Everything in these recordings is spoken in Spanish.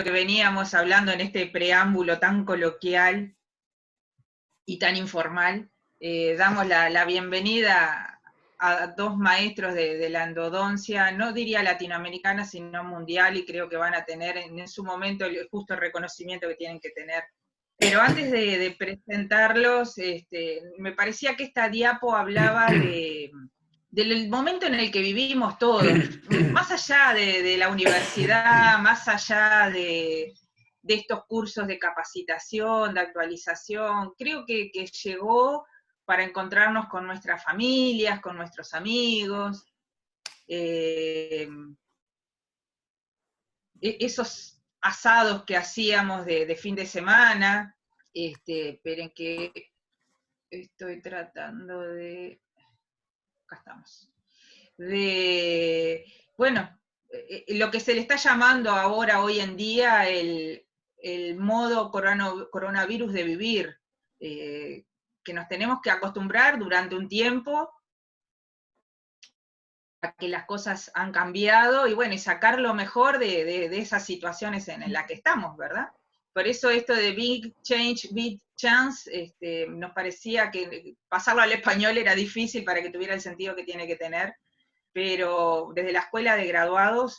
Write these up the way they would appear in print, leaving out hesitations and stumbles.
que veníamos hablando en este preámbulo tan coloquial y tan informal, damos la bienvenida a dos maestros de la endodoncia, no diría latinoamericana, sino mundial, y creo que van a tener en su momento el justo reconocimiento que tienen que tener. Pero antes de presentarlos, me parecía que esta diapo hablaba del momento en el que vivimos todos, más allá de la universidad, más allá de estos cursos de capacitación, de actualización, creo que llegó para encontrarnos con nuestras familias, con nuestros amigos, esos asados que hacíamos de fin de semana. Esperen que estoy tratando de... Acá estamos. Bueno, lo que se le está llamando ahora, hoy en día, el modo coronavirus de vivir, que nos tenemos que acostumbrar durante un tiempo a que las cosas han cambiado, y bueno, y sacar lo mejor de esas situaciones en las que estamos, ¿verdad? Por eso esto de Big Change, Big Chance, nos parecía que pasarlo al español era difícil para que tuviera el sentido que tiene que tener, pero desde la Escuela de Graduados,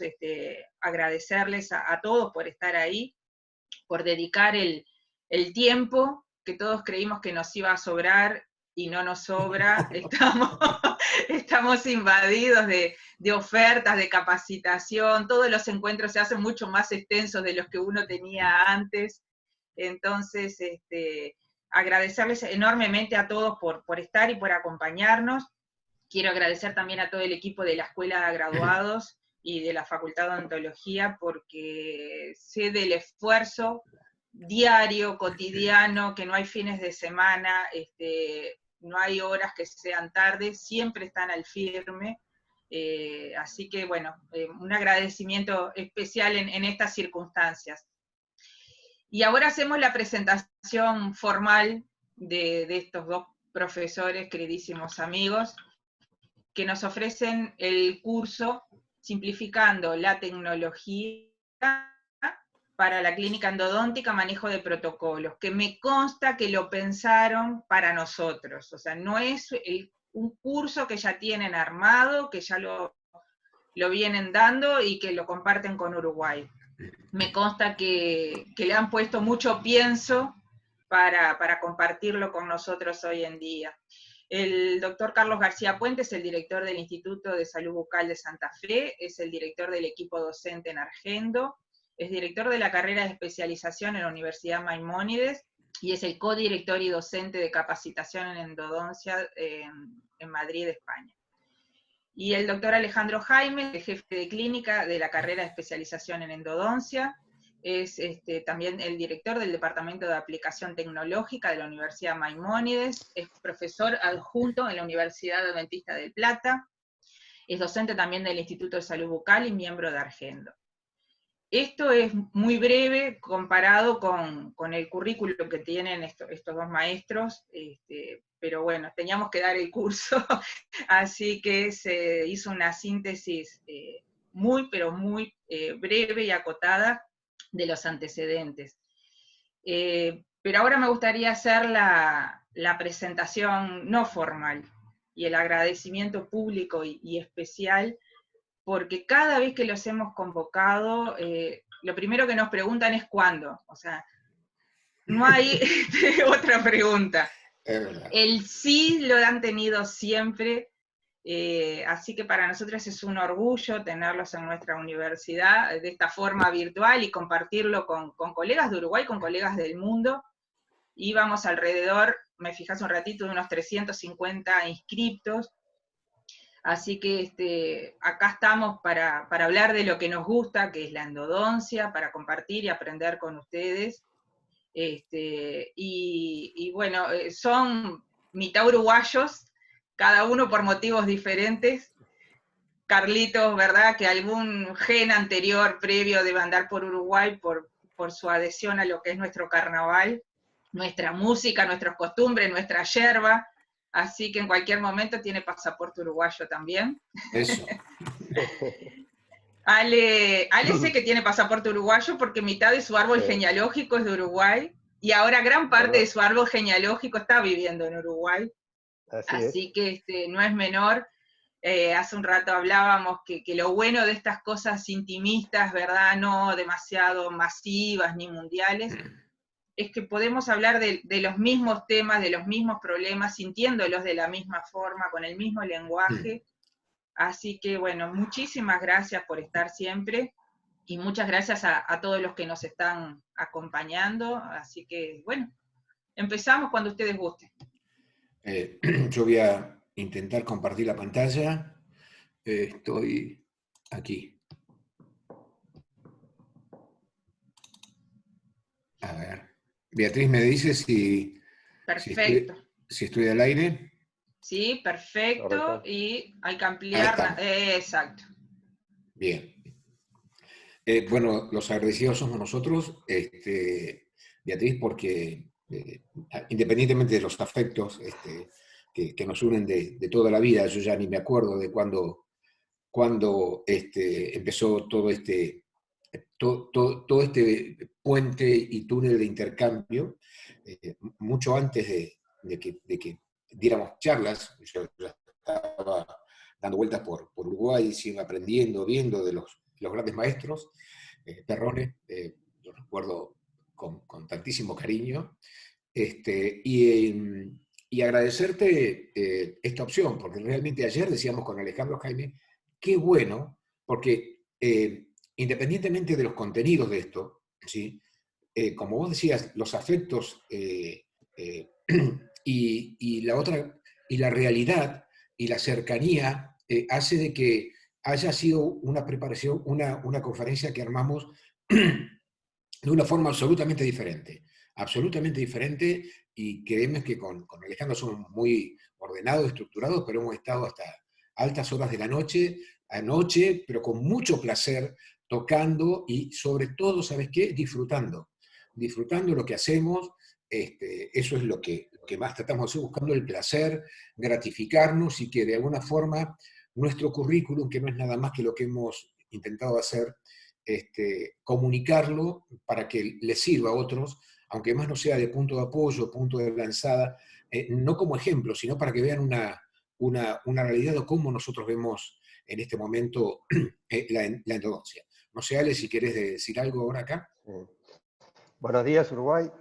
agradecerles a todos por estar ahí, por dedicar el tiempo que todos creímos que nos iba a sobrar y no nos sobra. Estamos invadidos de ofertas, de capacitación, todos los encuentros se hacen mucho más extensos de los que uno tenía antes. Entonces, agradecerles enormemente a todos por estar y por acompañarnos. Quiero agradecer también a todo el equipo de la Escuela de Graduados y de la Facultad de Odontología, porque sé del esfuerzo diario, cotidiano, que no hay fines de semana, no hay horas que sean tardes, siempre están al firme. Así que bueno, un agradecimiento especial en estas circunstancias. Y ahora hacemos la presentación formal de estos dos profesores, queridísimos amigos, que nos ofrecen el curso Simplificando la tecnología para la clínica endodóntica, manejo de protocolos, que me consta que lo pensaron para nosotros, o sea, no es un curso que ya tienen armado, que ya lo vienen dando y que lo comparten con Uruguay. Me consta que le han puesto mucho pienso para compartirlo con nosotros hoy en día. El doctor Carlos García Puente es el director del Instituto de Salud Bucal de Santa Fe, es el director del equipo docente en Argendo, es director de la carrera de especialización en la Universidad Maimónides, y es el codirector y docente de capacitación en endodoncia en Madrid, España. Y el doctor Alejandro Jaime, el jefe de clínica de la carrera de especialización en endodoncia, es también el director del Departamento de Aplicación Tecnológica de la Universidad Maimónides, es profesor adjunto en la Universidad Adventista del Plata, es docente también del Instituto de Salud Bucal y miembro de Argendo. Esto es muy breve comparado con el currículo que tienen estos dos maestros, pero bueno, teníamos que dar el curso, así que se hizo una síntesis muy, pero muy breve y acotada de los antecedentes. Pero ahora me gustaría hacer la presentación no formal y el agradecimiento público y especial, porque cada vez que los hemos convocado, lo primero que nos preguntan es ¿cuándo? O sea, no hay otra pregunta. El sí lo han tenido siempre, así que para nosotros es un orgullo tenerlos en nuestra universidad de esta forma virtual y compartirlo con colegas de Uruguay, con colegas del mundo. Íbamos alrededor, me fijas un ratito, de unos 350 inscriptos, así que acá estamos para hablar de lo que nos gusta, que es la endodoncia, para compartir y aprender con ustedes. Y bueno, son mitad uruguayos, cada uno por motivos diferentes. Carlitos, ¿verdad? Que algún gen anterior, previo, debe andar por Uruguay por su adhesión a lo que es nuestro carnaval, nuestra música, nuestras costumbres, nuestra yerba. Así que en cualquier momento tiene pasaporte uruguayo también. Eso. Ale sé que tiene pasaporte uruguayo porque mitad de su árbol genealógico es de Uruguay y ahora gran parte de su árbol genealógico está viviendo en Uruguay. Así que no es menor. Hace un rato hablábamos que lo bueno de estas cosas intimistas, ¿verdad? No demasiado masivas ni mundiales, es que podemos hablar de los mismos temas, de los mismos problemas, sintiéndolos de la misma forma, con el mismo lenguaje. Así que, bueno, muchísimas gracias por estar siempre y muchas gracias a todos los que nos están acompañando. Así que, bueno, empezamos cuando ustedes gusten. Yo voy a intentar compartir la pantalla. Estoy aquí. A ver. Beatriz, ¿me dice si Perfecto. si estoy al aire? Sí, perfecto. Correcto. Y hay que ampliar. Exacto. Bien. Bueno, los agradecidos somos nosotros, Beatriz, porque independientemente de los afectos que nos unen de toda la vida, yo ya ni me acuerdo de cuando empezó todo este puente y túnel de intercambio, mucho antes de que diéramos charlas. Yo ya estaba dando vueltas por Uruguay, sigo aprendiendo, viendo de los grandes maestros. Perrone, lo recuerdo con tantísimo cariño, y agradecerte esta opción, porque realmente ayer decíamos con Alejandro Jaime, qué bueno, porque independientemente de los contenidos de esto, ¿sí? Como vos decías, los afectos y la otra, y la realidad y la cercanía hace de que haya sido una preparación, una conferencia que armamos de una forma absolutamente diferente, y creemos que con Alejandro somos muy ordenados, estructurados, pero hemos estado hasta altas horas de la noche, anoche, pero con mucho placer, tocando y sobre todo, ¿sabes qué? Disfrutando lo que hacemos. Eso es lo que más tratamos de hacer, buscando el placer, gratificarnos, y que de alguna forma nuestro currículum, que no es nada más que lo que hemos intentado hacer, comunicarlo para que les sirva a otros, aunque más no sea de punto de apoyo, punto de lanzada, no como ejemplo, sino para que vean una realidad de cómo nosotros vemos en este momento la endodoncia. No sé, Ale, si querés decir algo ahora acá. Buenos días, Uruguay.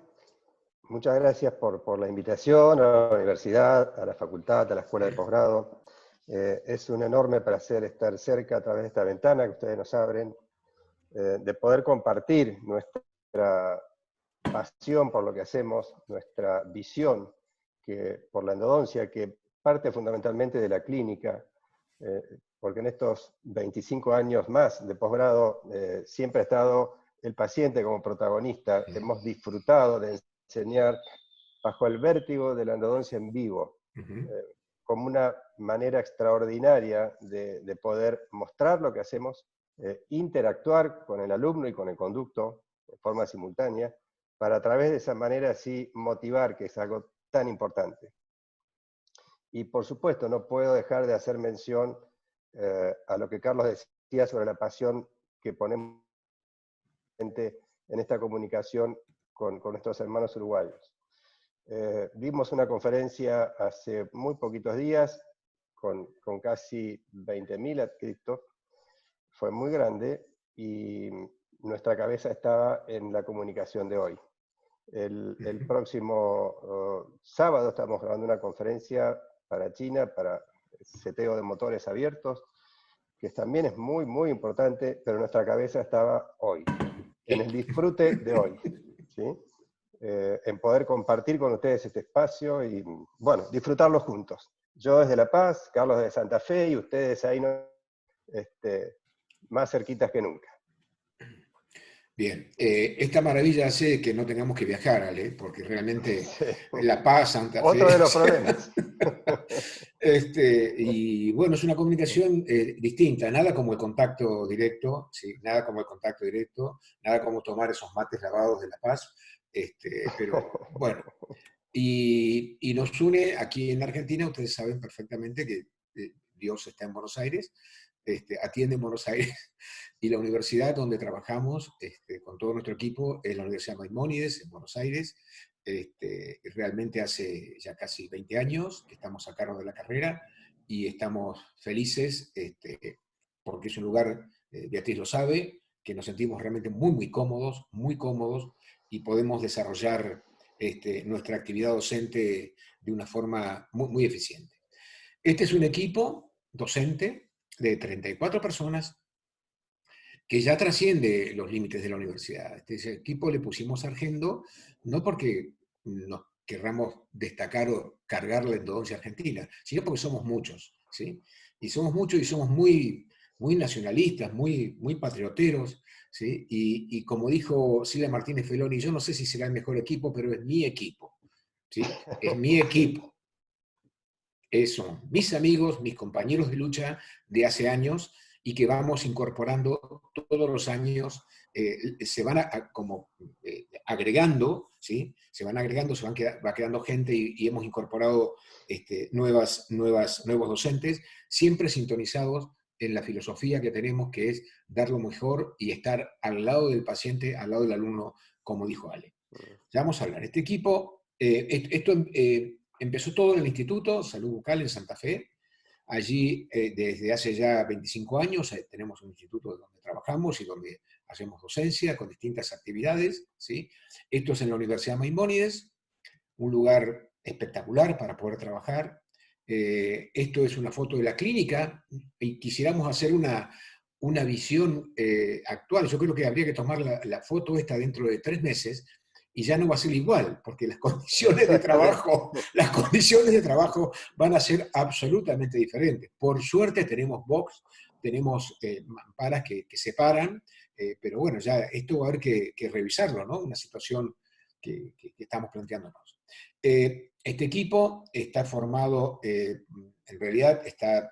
Muchas gracias por la invitación a la universidad, a la facultad, a la escuela de posgrado. Es un enorme placer estar cerca a través de esta ventana que ustedes nos abren, de poder compartir nuestra pasión por lo que hacemos, nuestra visión por la endodoncia, que parte fundamentalmente de la clínica, porque en estos 25 años más de posgrado siempre ha estado el paciente como protagonista. Hemos disfrutado de enseñar bajo el vértigo de la endodoncia en vivo, como una manera extraordinaria de poder mostrar lo que hacemos, interactuar con el alumno y con el conducto de forma simultánea, para a través de esa manera así motivar, que es algo tan importante. Y por supuesto no puedo dejar de hacer mención a lo que Carlos decía sobre la pasión que ponemos en esta comunicación con nuestros hermanos uruguayos. Dimos una conferencia hace muy poquitos días con casi 20.000 adscritos. Fue muy grande y nuestra cabeza estaba en la comunicación de hoy. El próximo sábado estamos grabando una conferencia para China, para seteo de motores abiertos, que también es muy, muy importante, pero nuestra cabeza estaba hoy, en el disfrute de hoy, ¿sí? En poder compartir con ustedes este espacio y, bueno, disfrutarlo juntos. Yo desde La Paz, Carlos desde Santa Fe, y ustedes ahí más cerquitas que nunca. Bien, esta maravilla hace que no tengamos que viajar, Ale, porque realmente sí. La Paz, Santa Fe... Otro de los problemas. Y bueno, es una comunicación distinta, nada como el contacto directo, ¿sí? Nada como el contacto directo, nada como tomar esos mates lavados de La Paz, pero bueno, y nos une aquí en Argentina. Ustedes saben perfectamente que Dios está en Buenos Aires, atiende en Buenos Aires, y la universidad donde trabajamos con todo nuestro equipo es la Universidad Maimónides en Buenos Aires. Realmente hace ya casi 20 años que estamos a cargo de la carrera y estamos felices porque es un lugar, Beatriz lo sabe, que nos sentimos realmente muy cómodos, y podemos desarrollar nuestra actividad docente de una forma muy eficiente. Este es un equipo docente de 34 personas que ya trasciende los límites de la universidad. Este equipo le pusimos sargento no porque nos querramos destacar o cargar la endodoncia argentina, sino porque somos muchos, ¿sí? Y somos muchos y somos muy nacionalistas, muy patrioteros, ¿sí? Y como dijo Silvia Martínez Feloni, yo no sé si será el mejor equipo, pero es mi equipo, ¿sí? Es mi equipo. Son mis amigos, mis compañeros de lucha de hace años, y que vamos incorporando todos los años, se van agregando, ¿sí? Va quedando gente, y hemos incorporado nuevos docentes, siempre sintonizados en la filosofía que tenemos, que es dar lo mejor y estar al lado del paciente, al lado del alumno, como dijo Ale. Ya vamos a hablar. Este equipo, empezó todo en el Instituto Salud Bucal en Santa Fe. Allí, desde hace ya 25 años, tenemos un instituto donde trabajamos y donde hacemos docencia con distintas actividades, ¿sí? Esto es en la Universidad Maimónides, un lugar espectacular para poder trabajar. Esto es una foto de la clínica, y quisiéramos hacer una visión actual. Yo creo que habría que tomar la foto esta dentro de 3 meses, y ya no va a ser igual, porque las condiciones de trabajo van a ser absolutamente diferentes. Por suerte tenemos box, tenemos mamparas que separan, pero bueno, ya esto va a haber que revisarlo, ¿no? Una situación que estamos planteándonos. Este equipo está formado, en realidad,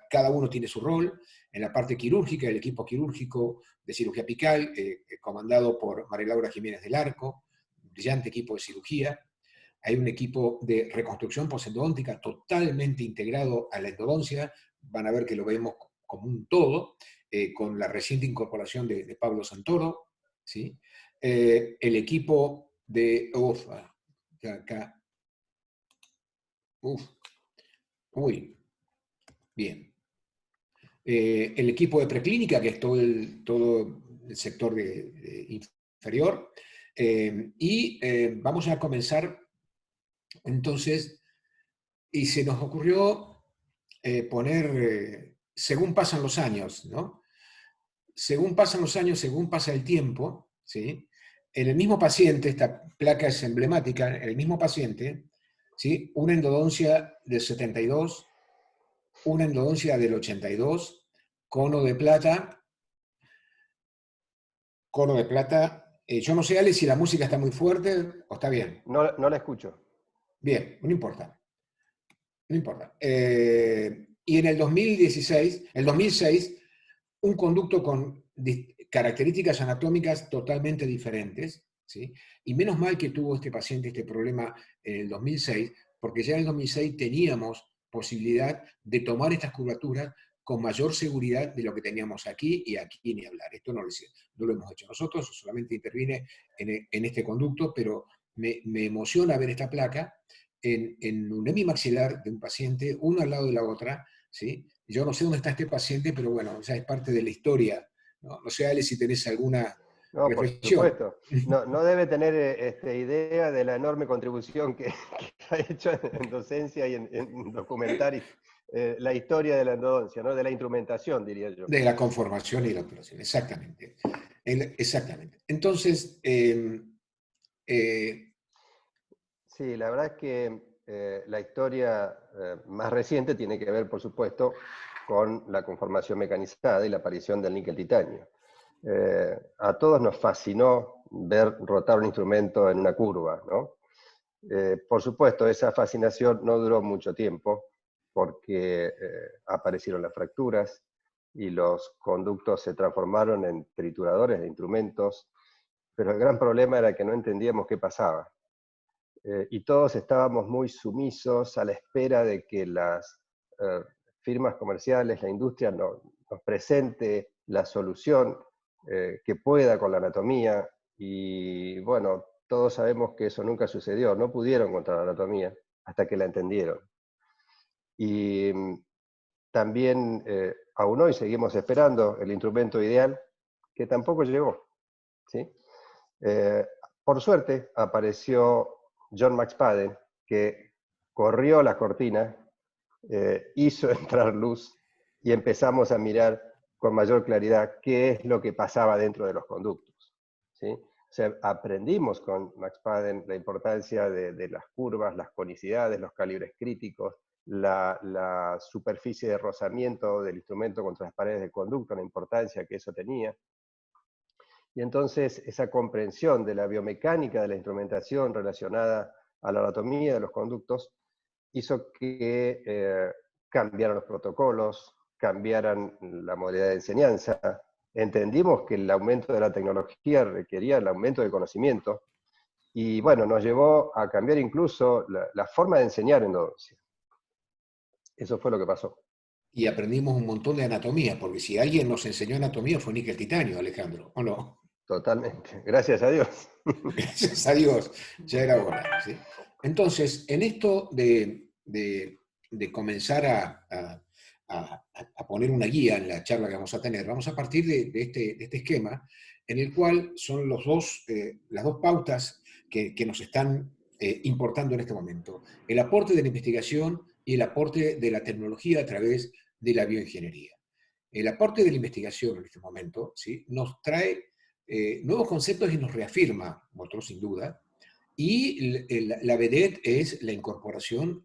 cada uno tiene su rol. En la parte quirúrgica, el equipo quirúrgico de cirugía apical, comandado por María Laura Jiménez del Arco, brillante equipo de cirugía. Hay un equipo de reconstrucción posendodóntica totalmente integrado a la endodoncia. Van a ver que lo vemos como un todo, con la reciente incorporación de Pablo Santoro, ¿sí? El equipo de... bien. El equipo de preclínica, que es todo el sector inferior. Vamos a comenzar entonces, y se nos ocurrió poner, según pasan los años, ¿no? Según pasan los años, según pasa el tiempo, ¿sí? En el mismo paciente, esta placa es emblemática, en el mismo paciente, ¿sí? Una endodoncia del 72, una endodoncia del 82, cono de plata. Yo no sé, Ale, si la música está muy fuerte o está bien. No, no la escucho. Bien, no importa. No importa. Y en el 2006, un conducto con características anatómicas totalmente diferentes, ¿sí? Y menos mal que tuvo este paciente este problema en el 2006, porque ya en el 2006 teníamos posibilidad de tomar estas curvaturas con mayor seguridad de lo que teníamos aquí, y aquí ni hablar. Esto no lo hemos hecho nosotros, solamente intervine en este conducto, pero me emociona ver esta placa en un hemimaxilar de un paciente, uno al lado de la otra, ¿sí? Yo no sé dónde está este paciente, pero bueno, ya es parte de la historia. No sé, Ale, si tenés alguna No, por reflexión. supuesto. No debe tener idea de la enorme contribución que ha hecho en docencia y en documentar la historia de la endodoncia, ¿no? De la instrumentación, diría yo. De la conformación y la operación, exactamente. Exactamente. Entonces, sí, la verdad es que la historia más reciente tiene que ver, por supuesto, con la conformación mecanizada y la aparición del níquel titanio. A todos nos fascinó ver rotar un instrumento en una curva, ¿no? Por supuesto, esa fascinación no duró mucho tiempo, porque aparecieron las fracturas y los conductos se transformaron en trituradores de instrumentos, pero el gran problema era que no entendíamos qué pasaba. Y todos estábamos muy sumisos a la espera de que las firmas comerciales, la industria, nos presente la solución que pueda con la anatomía, y bueno, todos sabemos que eso nunca sucedió, no pudieron contra la anatomía hasta que la entendieron. Y también, aún hoy seguimos esperando el instrumento ideal, que tampoco llegó, ¿sí? Por suerte apareció John McSpadden, que corrió las cortinas, hizo entrar luz y empezamos a mirar con mayor claridad qué es lo que pasaba dentro de los conductos, ¿sí? O sea, aprendimos con McSpadden la importancia de las curvas, las conicidades, los calibres críticos, la superficie de rozamiento del instrumento contra las paredes del conducto, la importancia que eso tenía. Y entonces esa comprensión de la biomecánica de la instrumentación relacionada a la anatomía de los conductos hizo que cambiaran los protocolos, cambiaran la modalidad de enseñanza. Entendimos que el aumento de la tecnología requería el aumento del conocimiento, y bueno, nos llevó a cambiar incluso la forma de enseñar endodoncia. Eso fue lo que pasó. Y aprendimos un montón de anatomía, porque si alguien nos enseñó anatomía fue níquel titanio, Alejandro, ¿o no? Totalmente, gracias a Dios. Gracias a Dios, ya era hora, ¿sí? Entonces, en esto de comenzar a poner una guía en la charla que vamos a tener, vamos a partir de este esquema, en el cual son las dos pautas que nos están importando en este momento. El aporte de la investigación y el aporte de la tecnología a través de la bioingeniería. El aporte de la investigación en este momento, ¿sí?, nos trae nuevos conceptos y nos reafirma, otros sin duda, y la vedette es la incorporación,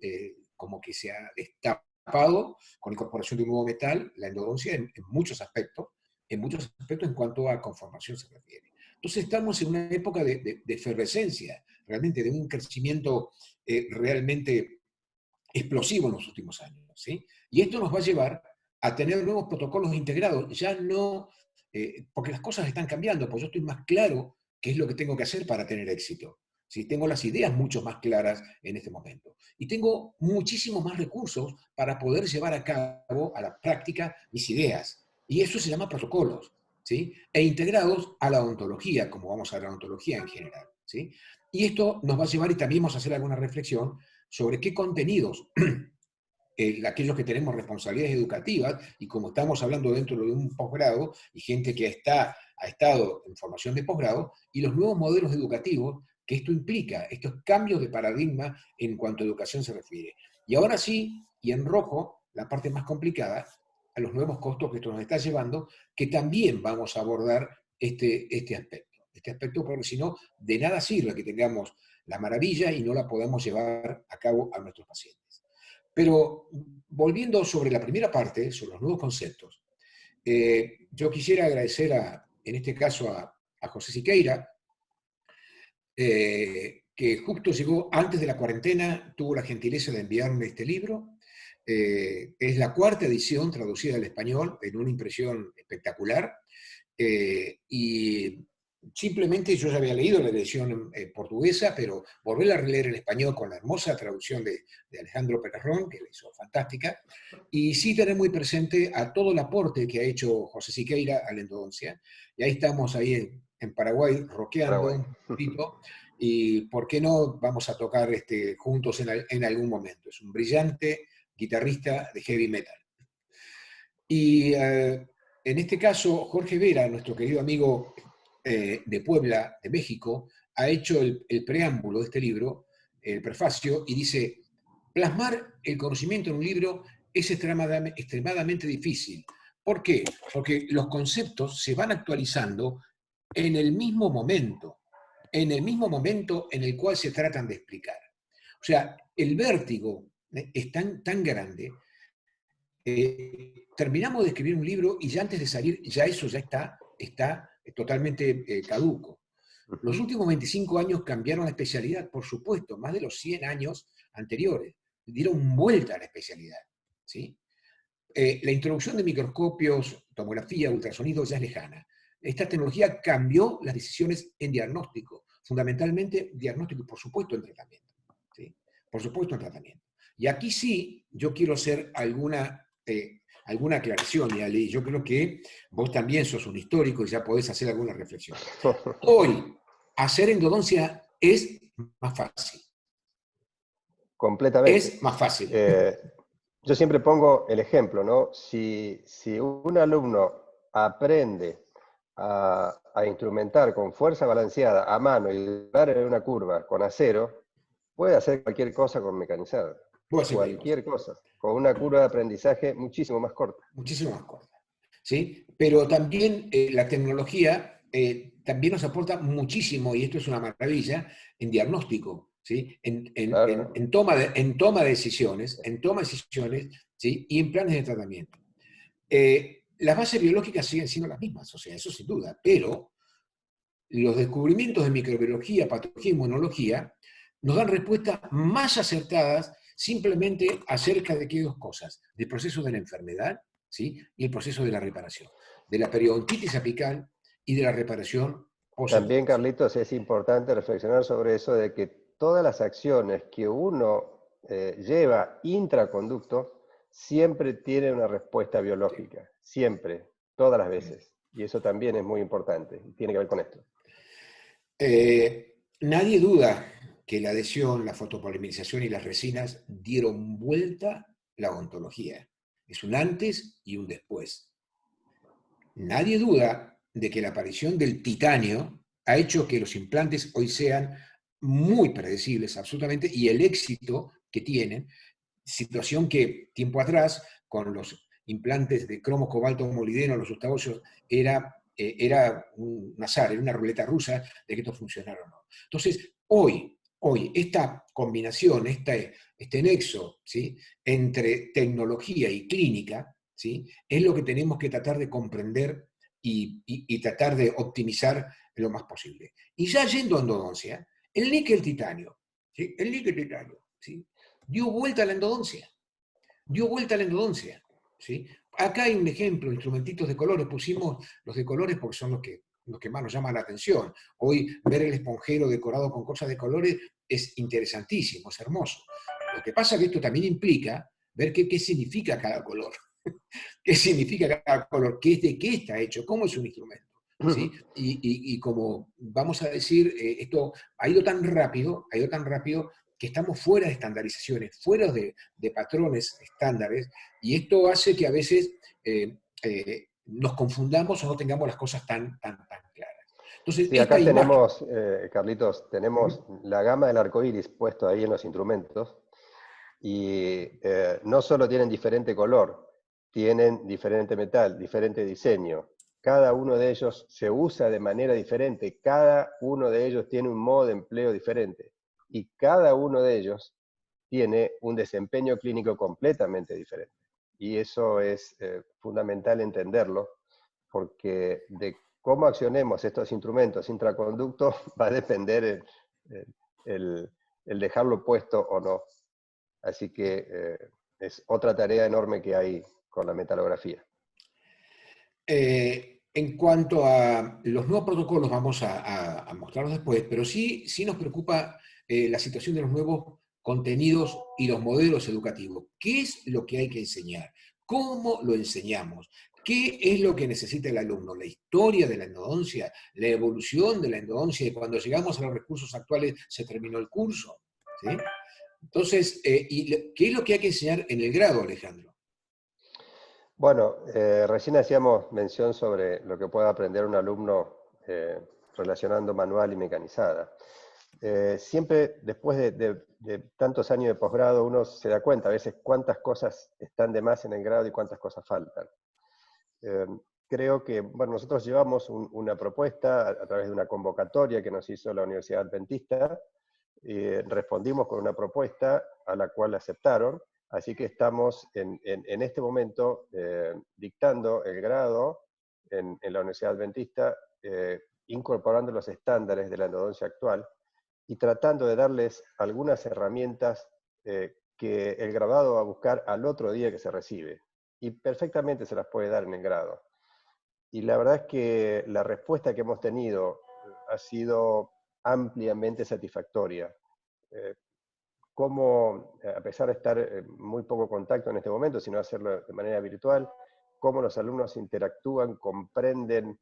como que se ha destapado con la incorporación de un nuevo metal, la endodoncia, en muchos aspectos en cuanto a conformación se refiere. Entonces estamos en una época de efervescencia, realmente de un crecimiento realmente explosivo en los últimos años, ¿sí? Y esto nos va a llevar a tener nuevos protocolos integrados, ya no, porque las cosas están cambiando, pues yo estoy más claro qué es lo que tengo que hacer para tener éxito. ¿Sí? Tengo las ideas mucho más claras en este momento. Y tengo muchísimos más recursos para poder llevar a cabo a la práctica mis ideas. Y eso se llama protocolos, ¿sí? E integrados a la ontología, como vamos a ver la ontología en general, ¿sí? Y esto nos va a llevar, y también vamos a hacer alguna reflexión sobre qué contenidos, aquellos que tenemos responsabilidades educativas, y como estamos hablando dentro de un posgrado, y gente que ha estado en formación de posgrado, y los nuevos modelos educativos que esto implica, estos cambios de paradigma en cuanto a educación se refiere. Y ahora sí, y en rojo, la parte más complicada, a los nuevos costos que esto nos está llevando, que también vamos a abordar este aspecto, porque si no, de nada sirve que tengamos la maravilla y no la podamos llevar a cabo a nuestros pacientes. Pero volviendo sobre la primera parte, sobre los nuevos conceptos, yo quisiera agradecer en este caso a José Siqueira, que justo llegó antes de la cuarentena, tuvo la gentileza de enviarme este libro. Es la cuarta edición traducida al español, en una impresión espectacular, y simplemente yo ya había leído la edición portuguesa, pero volver a releer en español con la hermosa traducción de Alejandro Perrón, que la hizo fantástica, y sí tener muy presente a todo el aporte que ha hecho José Siqueira a la endodoncia. Y ahí estamos, ahí en Paraguay, rockeando Paraguay. un poquito, y por qué no vamos a tocar juntos en algún momento. Es un brillante guitarrista de heavy metal. Y en este caso, Jorge Vera, nuestro querido amigo de Puebla, de México, ha hecho el preámbulo de este libro, el prefacio, y dice: plasmar el conocimiento en un libro es extremadamente difícil. ¿Por qué? Porque los conceptos se van actualizando en el mismo momento en el cual se tratan de explicar. O sea, el vértigo es tan grande. Terminamos de escribir un libro y ya antes de salir, ya eso ya está totalmente caduco. Los últimos 25 años cambiaron la especialidad, por supuesto, más de los 100 años anteriores. Dieron vuelta a la especialidad, ¿sí? La introducción de microscopios, tomografía, ultrasonido ya es lejana. Esta tecnología cambió las decisiones en diagnóstico, fundamentalmente diagnóstico y por supuesto en tratamiento, ¿sí? Por supuesto en tratamiento. Y aquí sí, yo quiero hacer alguna alguna aclaración, y yo creo que vos también sos un histórico y ya podés hacer alguna reflexión. Hoy, hacer endodoncia es más fácil. Completamente. Es más fácil. Yo siempre pongo el ejemplo, ¿no? Si un alumno aprende a instrumentar con fuerza balanceada a mano y dar en una curva con acero, puede hacer cualquier cosa con mecanizado. Puedo hacer Cualquier cosa. Con una curva de aprendizaje muchísimo más corta. muchísimo más corta. ¿Sí? Pero también la tecnología también nos aporta muchísimo, y esto es una maravilla, en diagnóstico, ¿sí? Claro. En toma de decisiones, ¿sí? Y en planes de tratamiento. Las bases biológicas siguen siendo las mismas, o sea, eso sin duda, pero los descubrimientos de microbiología, patología y inmunología nos dan respuestas más acertadas simplemente acerca de qué dos cosas, del proceso de la enfermedad, ¿sí? Y el proceso de la reparación, de la periodontitis apical y de la reparación También, post-operación. Carlitos, es importante reflexionar sobre eso de que todas las acciones que uno lleva intraconducto siempre tienen una respuesta Sí. biológica, siempre, todas las veces. Y eso también es muy importante, y tiene que ver con esto. Nadie duda que la adhesión, la fotopolimerización y las resinas dieron vuelta la odontología. Es un antes y un después. Nadie duda de que la aparición del titanio ha hecho que los implantes hoy sean muy predecibles, absolutamente, y el éxito que tienen, situación que tiempo atrás, con los implantes de cromo, cobalto, molibdeno, los octavocios, era un azar, era una ruleta rusa de que esto funcionara o no. Entonces, hoy esta combinación, este nexo, ¿sí? Entre tecnología y clínica, ¿sí? Es lo que tenemos que tratar de comprender y tratar de optimizar lo más posible. Y ya yendo a endodoncia, el níquel titanio, ¿sí? El níquel titanio, ¿sí? Dio vuelta a la endodoncia, dio vuelta a la endodoncia, ¿sí? Acá hay un ejemplo, instrumentitos de colores, pusimos los de colores porque son los que más nos llaman la atención. Hoy ver el esponjero decorado con cosas de colores es interesantísimo, es hermoso. Lo que pasa es que esto también implica ver qué significa cada color. ¿Qué significa cada color? ¿De qué está hecho? ¿Cómo es un instrumento? ¿Sí? Y como vamos a decir, esto ha ido tan rápido, que estamos fuera de estandarizaciones, fuera de patrones estándares, y esto hace que a veces nos confundamos o no tengamos las cosas tan claras. Entonces, Sí, esta acá imagen... tenemos, Carlitos, tenemos la gama del arco iris puesto ahí en los instrumentos, y no solo tienen diferente color, tienen diferente metal, diferente diseño. Cada uno de ellos se usa de manera diferente, cada uno de ellos tiene un modo de empleo diferente, y cada uno de ellos tiene un desempeño clínico completamente diferente. Y eso es fundamental entenderlo, porque de cómo accionemos estos instrumentos intraconducto va a depender el dejarlo puesto o no. Así que es otra tarea enorme que hay con la metalografía. En cuanto a los nuevos protocolos, vamos a mostrarlos después, pero sí nos preocupa la situación de los nuevos contenidos y los modelos educativos. ¿Qué es lo que hay que enseñar? ¿Cómo lo enseñamos? ¿Qué es lo que necesita el alumno? ¿La historia de la endodoncia? ¿La evolución de la endodoncia? Y cuando llegamos a los recursos actuales, ¿se terminó el curso? ¿Sí? Entonces, ¿qué es lo que hay que enseñar en el grado, Alejandro? Bueno, recién hacíamos mención sobre lo que puede aprender un alumno relacionando manual y mecanizada. Siempre después de tantos años de posgrado uno se da cuenta a veces cuántas cosas están de más en el grado y cuántas cosas faltan. Creo que, bueno, nosotros llevamos una propuesta a través de una convocatoria que nos hizo la Universidad Adventista, respondimos con una propuesta a la cual aceptaron, así que estamos en este momento dictando el grado en la Universidad Adventista, incorporando los estándares de la endodoncia actual y tratando de darles algunas herramientas que el graduado va a buscar al otro día que se recibe. Y perfectamente se las puede dar en el grado. Y la verdad es que la respuesta que hemos tenido ha sido ampliamente satisfactoria. cómo, a pesar de estar muy poco contacto en este momento, sino hacerlo de manera virtual, cómo los alumnos interactúan, comprenden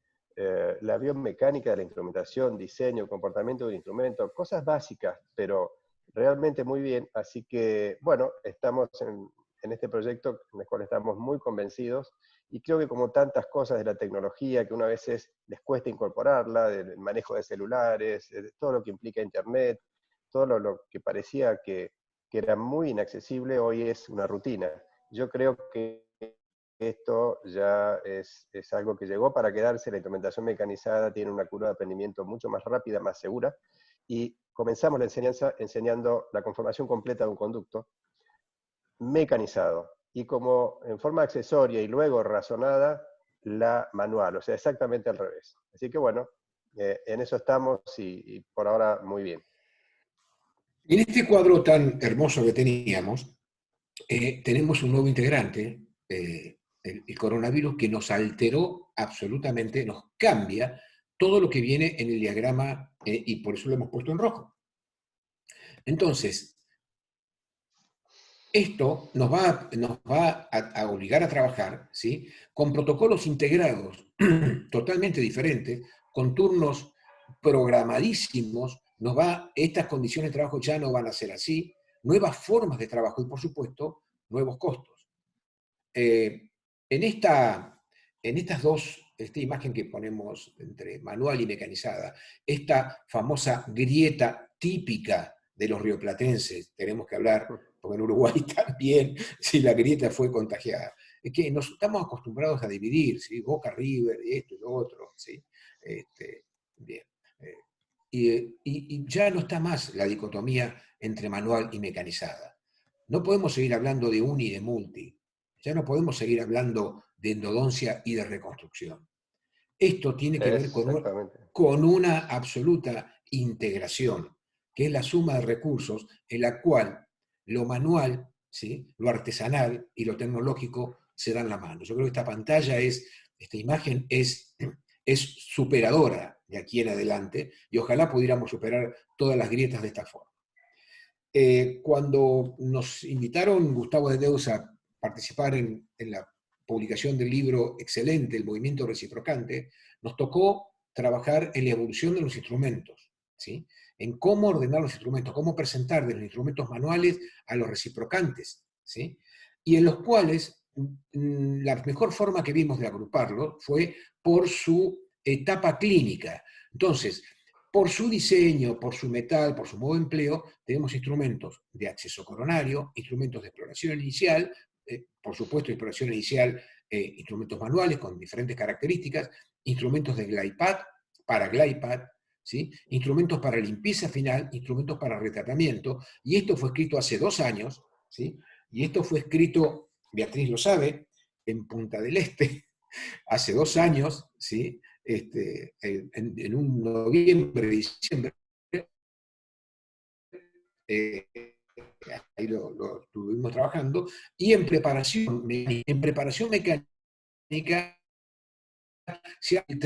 la biomecánica de la instrumentación, diseño, comportamiento del instrumento, cosas básicas, pero realmente muy bien. Así que, bueno, estamos en este proyecto en el cual estamos muy convencidos, y creo que como tantas cosas de la tecnología que una vez les cuesta incorporarla, del manejo de celulares, de todo lo que implica Internet, todo lo que parecía que era muy inaccesible, hoy es una rutina. Yo creo que esto ya es algo que llegó para quedarse. La instrumentación mecanizada tiene una curva de aprendimiento mucho más rápida, más segura, y comenzamos la enseñanza enseñando la conformación completa de un conducto mecanizado, y como en forma accesoria y luego razonada, la manual, o sea, exactamente al revés. Así que bueno, en eso estamos, y por ahora muy bien. Y en este cuadro tan hermoso que teníamos, tenemos un nuevo integrante, el coronavirus, que nos alteró absolutamente, nos cambia todo lo que viene en el diagrama, y por eso lo hemos puesto en rojo. Entonces, esto nos va a obligar a trabajar, ¿sí?, con protocolos integrados totalmente diferentes, con turnos programadísimos. Estas condiciones de trabajo ya no van a ser así, nuevas formas de trabajo y, por supuesto, nuevos costos. En esta imagen que ponemos entre manual y mecanizada, esta famosa grieta típica de los rioplatenses, tenemos que hablar, porque en Uruguay también, si la grieta fue contagiada, es que nos estamos acostumbrados a dividir, ¿sí?, Boca River, esto y lo otro, ¿sí? Bien. Y ya no está más la dicotomía entre manual y mecanizada. No podemos seguir hablando de uni y de multi. Ya no podemos seguir hablando de endodoncia y de reconstrucción. Esto tiene que ver Exactamente. con una absoluta integración, que es la suma de recursos en la cual lo manual, ¿sí?, lo artesanal y lo tecnológico se dan la mano. Yo creo que esta imagen es superadora de aquí en adelante, y ojalá pudiéramos superar todas las grietas de esta forma. Cuando nos invitaron Gustavo de Deus a participar en la publicación del libro excelente, El movimiento reciprocante, nos tocó trabajar en la evolución de los instrumentos, ¿sí?, en cómo ordenar los instrumentos, cómo presentar de los instrumentos manuales a los reciprocantes, ¿sí?, y en los cuales la mejor forma que vimos de agruparlos fue por su etapa clínica. Entonces, por su diseño, por su metal, por su modo de empleo, tenemos instrumentos de acceso coronario, instrumentos de exploración inicial, por supuesto, exploración inicial, instrumentos manuales con diferentes características, instrumentos de glide pad, para glide pad, ¿sí?, instrumentos para limpieza final, instrumentos para retratamiento, y esto fue escrito hace 2 años, ¿sí?, y esto fue escrito, Beatriz lo sabe, en Punta del Este, hace 2 años, ¿sí?, en un noviembre, diciembre, ahí lo estuvimos trabajando, y en preparación mecánica se hace el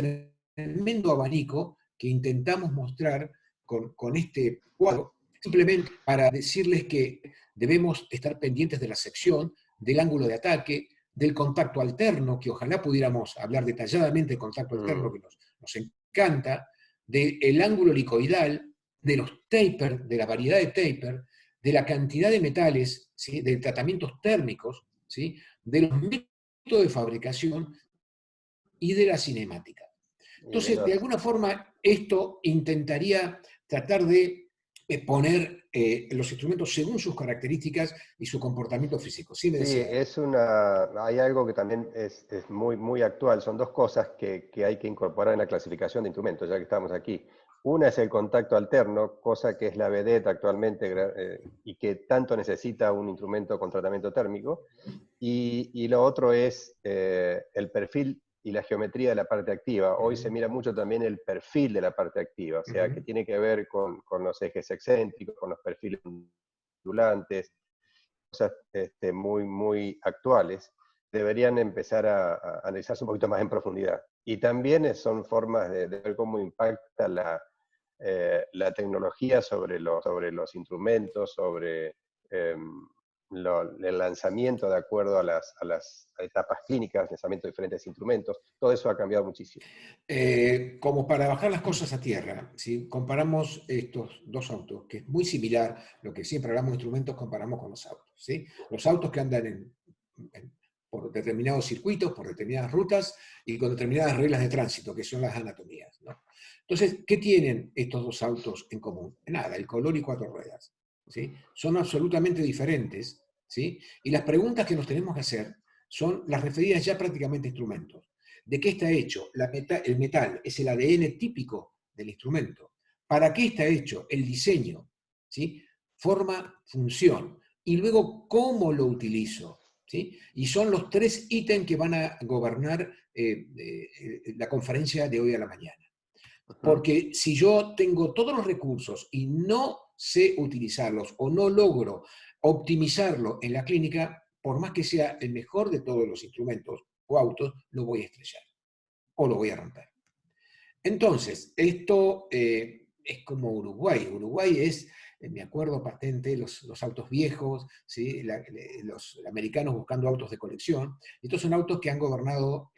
tremendo abanico que intentamos mostrar con este cuadro, simplemente para decirles que debemos estar pendientes de la sección, del ángulo de ataque, del contacto alterno, que ojalá pudiéramos hablar detalladamente del contacto alterno, que nos encanta, del ángulo helicoidal, de los taper, de la variedad de taper, de la cantidad de metales, ¿sí?, de tratamientos térmicos, ¿sí?, de los métodos de fabricación y de la cinemática. Entonces, de alguna forma, esto intentaría tratar de poner los instrumentos según sus características y su comportamiento físico. Sí, me decía. Hay algo que también es muy, muy actual. Son 2 cosas que hay que incorporar en la clasificación de instrumentos, ya que estamos aquí. Una es el contacto alterno, cosa que es la vedette actualmente, y que tanto necesita un instrumento con tratamiento térmico. Y lo otro es el perfil y la geometría de la parte activa. Hoy se mira mucho también el perfil de la parte activa, o sea, que tiene que ver con los ejes excéntricos, con los perfiles ondulantes, cosas muy, muy actuales. Deberían empezar a analizarse un poquito más en profundidad. Y también son formas de ver cómo impacta la tecnología sobre los instrumentos, sobre el lanzamiento de acuerdo a las etapas clínicas, lanzamiento de diferentes instrumentos, todo eso ha cambiado muchísimo. Como para bajar las cosas a tierra, si comparamos estos dos autos, que es muy similar, lo que siempre hablamos de instrumentos, comparamos con los autos. ¿Sí? Los autos que andan por determinados circuitos, por determinadas rutas y con determinadas reglas de tránsito, que son las anatomías, ¿no? Entonces, ¿qué tienen estos dos autos en común? Nada, el color y 4 ruedas. ¿Sí? Son absolutamente diferentes, ¿sí? Y las preguntas que nos tenemos que hacer son las referidas ya prácticamente a instrumentos. ¿De qué está hecho? El metal es el ADN típico del instrumento. ¿Para qué está hecho? El diseño, ¿sí? Forma, función. Y luego, ¿cómo lo utilizo? ¿Sí? Y son los 3 ítems que van a gobernar la conferencia de hoy a la mañana. Porque si yo tengo todos los recursos y no sé utilizarlos o no logro optimizarlo en la clínica, por más que sea el mejor de todos los instrumentos o autos, lo voy a estrellar o lo voy a romper. Entonces, esto es como Uruguay. Uruguay es, me acuerdo patente, los autos viejos, ¿sí? Los americanos buscando autos de colección. Estos son autos que han gobernado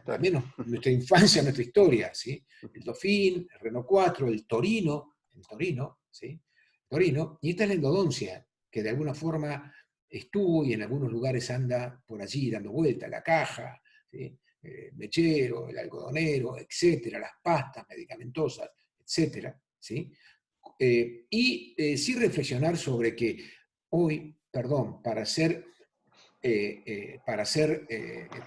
al menos nuestra infancia, nuestra historia, ¿sí? El Dauphin, el Renault 4, el Torino, ¿sí? Torino, y esta es la endodoncia, que de alguna forma estuvo y en algunos lugares anda por allí dando vuelta, la caja, ¿sí? El mechero, el algodonero, etcétera, las pastas medicamentosas, etcétera, ¿sí? Sí reflexionar sobre que hoy, perdón, para hacer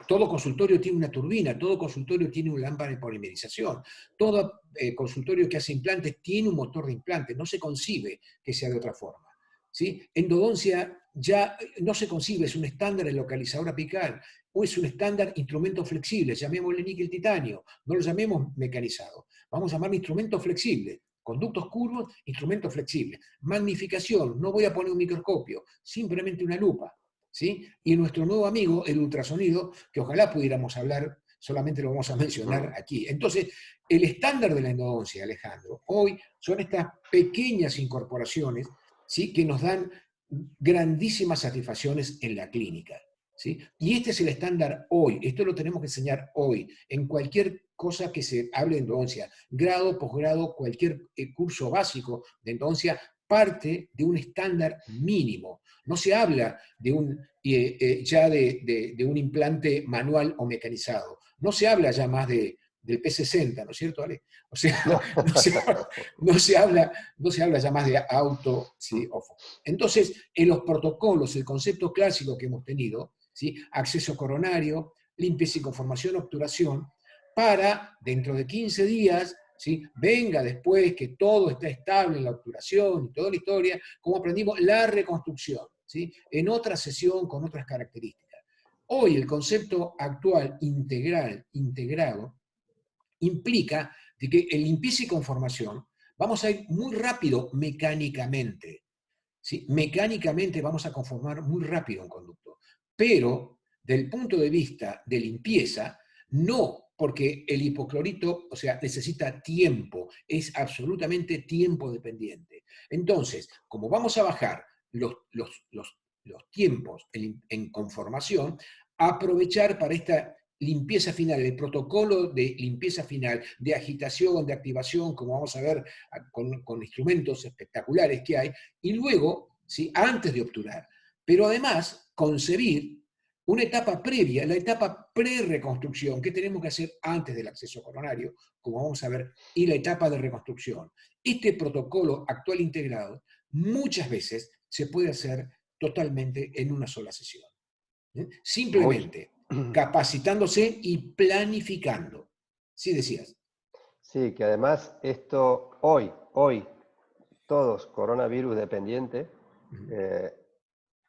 todo consultorio tiene una turbina, todo consultorio tiene un lámpara de polimerización, todo consultorio que hace implantes tiene un motor de implante, no se concibe que sea de otra forma. ¿Sí? Endodoncia ya no se concibe, es un estándar el localizador apical, o es un estándar instrumento flexible, llamémosle níquel titanio, no lo llamemos mecanizado, vamos a llamar instrumento flexible. Conductos curvos, instrumento flexible. Magnificación, no voy a poner un microscopio, simplemente una lupa. ¿Sí? Y nuestro nuevo amigo, el ultrasonido, que ojalá pudiéramos hablar, solamente lo vamos a mencionar aquí. Entonces, el estándar de la endodoncia, Alejandro, hoy son estas pequeñas incorporaciones, ¿sí? Que nos dan grandísimas satisfacciones en la clínica. ¿Sí? Y este es el estándar hoy, esto lo tenemos que enseñar hoy, en cualquier cosa que se hable de endodoncia, grado, posgrado, cualquier curso básico de endodoncia, parte de un estándar mínimo. No se habla de un implante manual o mecanizado. No se habla ya más del P60, ¿no es cierto, Ale? O sea, no se habla ya más de auto, ¿sí? Entonces, en los protocolos, el concepto clásico que hemos tenido, ¿sí? Acceso coronario, limpieza y conformación, obturación, para dentro de 15 días, ¿sí? Venga después que todo está estable en la obturación y toda la historia, como aprendimos, la reconstrucción, ¿sí? En otra sesión con otras características. Hoy el concepto actual integrado, implica de que en limpieza y conformación vamos a ir muy rápido mecánicamente. ¿Sí? Mecánicamente vamos a conformar muy rápido un conducto. Pero, del punto de vista de limpieza, no, porque el hipoclorito, o sea, necesita tiempo, es absolutamente tiempo dependiente. Entonces, como vamos a bajar los tiempos en conformación, aprovechar para esta limpieza final, el protocolo de limpieza final, de agitación, de activación, como vamos a ver con instrumentos espectaculares que hay, y luego, ¿sí? Antes de obturar. Pero además, concebir una etapa previa, la etapa pre-reconstrucción, que tenemos que hacer antes del acceso coronario, como vamos a ver, y la etapa de reconstrucción. Este protocolo actual integrado muchas veces se puede hacer totalmente en una sola sesión. Simplemente capacitándose y planificando. ¿Sí decías? Sí, que además esto hoy, todos coronavirus dependientes,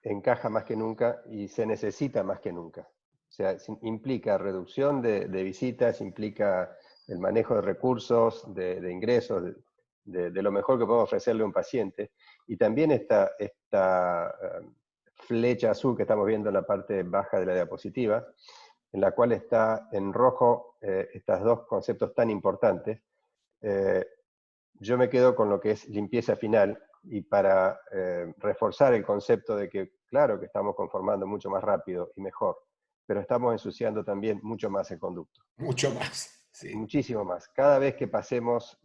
encaja más que nunca y se necesita más que nunca. O sea, implica reducción de visitas, implica el manejo de recursos, de ingresos, de lo mejor que podemos ofrecerle a un paciente. Y también esta flecha azul que estamos viendo en la parte baja de la diapositiva, en la cual está en rojo estos dos conceptos tan importantes. Yo me quedo con lo que es limpieza final, y para reforzar el concepto de que, claro que estamos conformando mucho más rápido y mejor, pero estamos ensuciando también mucho más el conducto. Mucho más, sí. Muchísimo más. Cada vez que pasemos,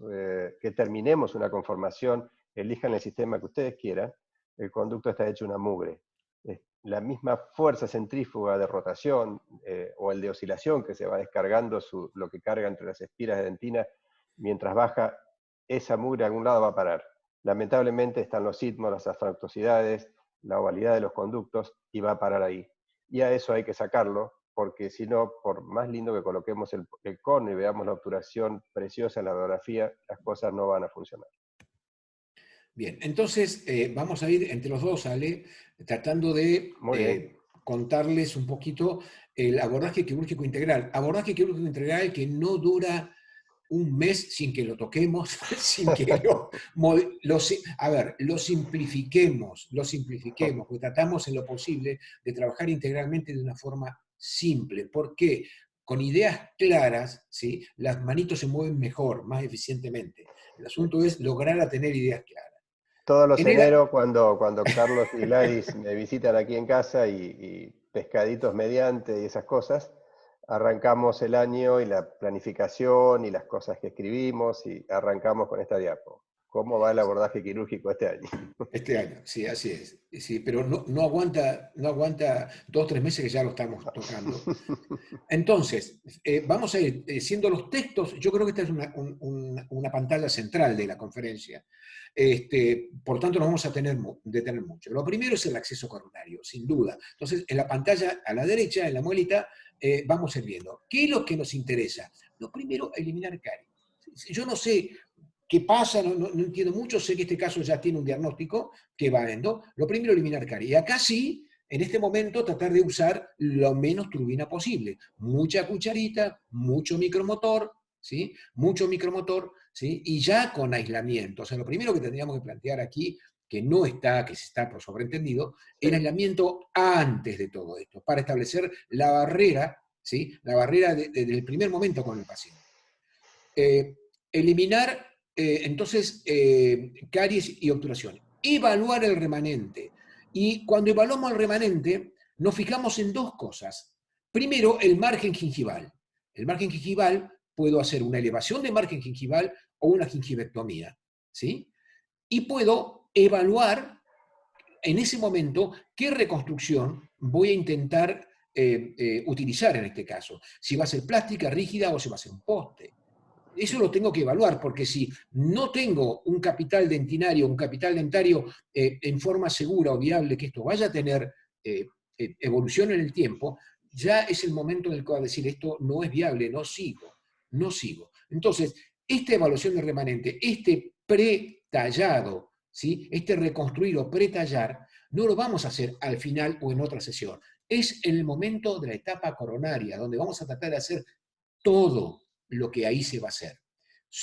que terminemos una conformación, elijan el sistema que ustedes quieran, el conducto está hecho una mugre. La misma fuerza centrífuga de rotación o el de oscilación que se va descargando lo que carga entre las espiras de dentina, mientras baja, esa mugre a algún lado va a parar. Lamentablemente están los sismos, las afractosidades, la ovalidad de los conductos, y va a parar ahí. Y a eso hay que sacarlo, porque si no, por más lindo que coloquemos el cono y veamos la obturación preciosa en la radiografía, las cosas no van a funcionar. Bien, entonces vamos a ir entre los dos, Ale, tratando de Muy bien. contarles un poquito el abordaje quirúrgico integral. Abordaje quirúrgico integral que no dura un mes sin que lo toquemos, sin que lo simplifiquemos, porque tratamos en lo posible de trabajar integralmente de una forma simple. ¿Por qué? Con ideas claras, ¿sí? Las manitos se mueven mejor, más eficientemente. El asunto es lograr a tener ideas claras. Todos los En el, eneros, cuando Carlos y Gladys me visitan aquí en casa y pescaditos mediante y esas cosas, arrancamos el año y la planificación y las cosas que escribimos y arrancamos con esta diapo. ¿Cómo va el abordaje quirúrgico este año? Este año, sí, así es. Sí, pero no aguanta 2 o 3 meses que ya lo estamos tocando. Entonces, vamos a ir siendo los textos. Yo creo que esta es una pantalla central de la conferencia. Por tanto, nos vamos a detener mucho. Lo primero es el acceso coronario, sin duda. Entonces, en la pantalla a la derecha, en la muelita, vamos a ir viendo. ¿Qué es lo que nos interesa? Lo primero, eliminar caries. Yo no sé qué pasa, no entiendo mucho, sé que este caso ya tiene un diagnóstico que va viendo. Lo primero, eliminar caries. Y acá sí, en este momento, tratar de usar lo menos turbina posible. Mucha cucharita, mucho micromotor, ¿sí? Mucho micromotor, ¿sí? Y ya con aislamiento. O sea, lo primero que tendríamos que plantear aquí, que se está por sobreentendido, Sí. el aislamiento antes de todo esto, para establecer la barrera, ¿sí? La barrera desde el primer momento con el paciente. Eliminar, entonces, caries y obturación. Evaluar el remanente. Y cuando evaluamos el remanente, nos fijamos en 2 cosas. Primero, el margen gingival. El margen gingival, puedo hacer una elevación de margen gingival o una gingivectomía, ¿sí? Y puedo evaluar en ese momento qué reconstrucción voy a intentar utilizar en este caso. Si va a ser plástica, rígida o si va a ser un poste. Eso lo tengo que evaluar, porque si no tengo un capital dentinario, un capital dentario en forma segura o viable que esto vaya a tener evolución en el tiempo, ya es el momento en el que voy a decir esto no es viable, no sigo. Entonces, esta evaluación de remanente, este pretallado, ¿sí? Este reconstruir o pretallar, no lo vamos a hacer al final o en otra sesión. Es en el momento de la etapa coronaria, donde vamos a tratar de hacer todo lo que ahí se va a hacer.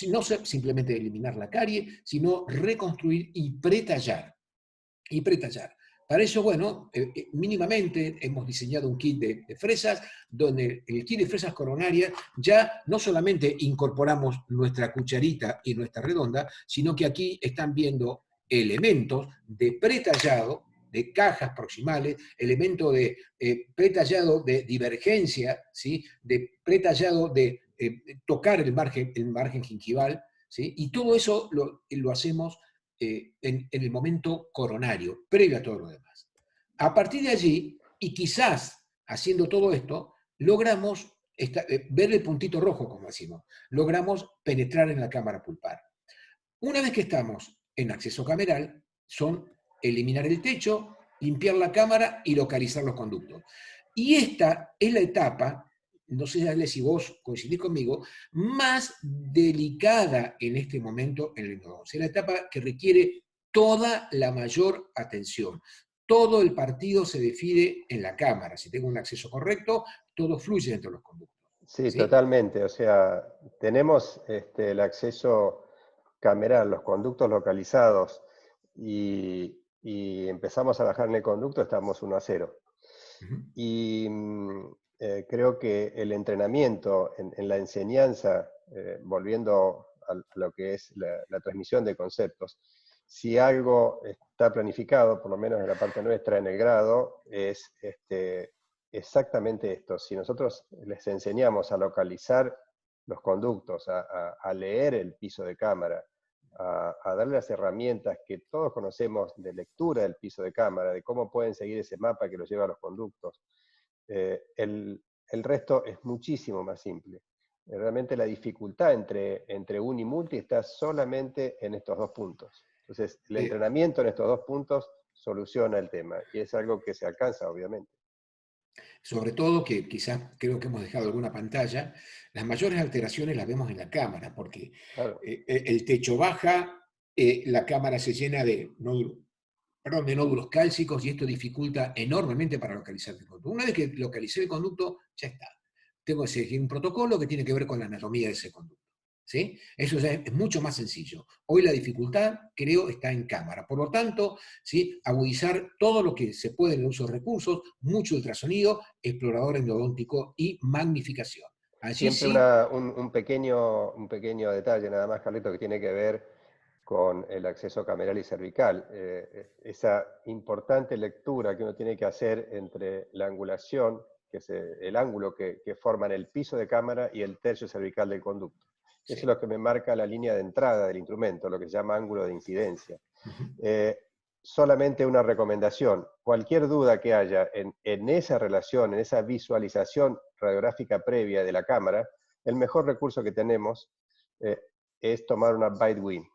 No simplemente eliminar la carie, sino reconstruir y pretallar. Para eso, bueno, mínimamente hemos diseñado un kit de fresas, donde el kit de fresas coronarias ya no solamente incorporamos nuestra cucharita y nuestra redonda, sino que aquí están viendo elementos de pretallado, de cajas proximales, elementos de pretallado de divergencia, ¿sí? De pretallado de tocar el margen gingival, ¿sí? Y todo eso lo hacemos en el momento coronario, previo a todo lo demás. A partir de allí, y quizás haciendo todo esto, logramos ver el puntito rojo, como decimos, logramos penetrar en la cámara pulpar. Una vez que estamos en acceso cameral, son eliminar el techo, limpiar la cámara y localizar los conductos. Y esta es la etapa, no sé si vos coincidís conmigo, más delicada en este momento en la endodoncia. Es la etapa que requiere toda la mayor atención. Todo el partido se define en la cámara. Si tengo un acceso correcto, todo fluye dentro de los conductos. Sí, ¿Sí? totalmente. O sea, tenemos el acceso cameral, los conductos localizados, y empezamos a bajar en el conducto, estamos 1-0. Uh-huh. Y creo que el entrenamiento en la enseñanza, volviendo a lo que es la transmisión de conceptos, Si algo está planificado, por lo menos en la parte nuestra, en el grado, es exactamente esto. Si nosotros les enseñamos a localizar los conductos, a leer el piso de cámara, a darle las herramientas que todos conocemos de lectura del piso de cámara, de cómo pueden seguir ese mapa que los lleva a los conductos, el resto es muchísimo más simple. Realmente la dificultad entre un y multi está solamente en estos dos puntos. Entonces, el entrenamiento en estos dos puntos soluciona el tema, y es algo que se alcanza, obviamente. Sobre todo que quizás creo que hemos dejado alguna pantalla, las mayores alteraciones las vemos en la cámara, porque Claro. el techo baja, la cámara se llena de nódulos cálcicos y esto dificulta enormemente para localizar el conducto. Una vez que localicé el conducto, ya está. Tengo que seguir un protocolo que tiene que ver con la anatomía de ese conducto. ¿Sí? Eso ya es mucho más sencillo. Hoy la dificultad, creo, está en cámara. Por lo tanto, ¿sí? Agudizar todo lo que se puede en el uso de recursos, mucho ultrasonido, explorador endodóntico y magnificación. Allí Siempre sí. un pequeño detalle nada más, Carlito, que tiene que ver con el acceso cameral y cervical. Esa importante lectura que uno tiene que hacer entre la angulación, que es el ángulo que forman el piso de cámara y el tercio cervical del conducto. Sí. Eso es lo que me marca la línea de entrada del instrumento, lo que se llama ángulo de incidencia. Solamente una recomendación: cualquier duda que haya en esa relación, en esa visualización radiográfica previa de la cámara, el mejor recurso que tenemos es tomar una bite win.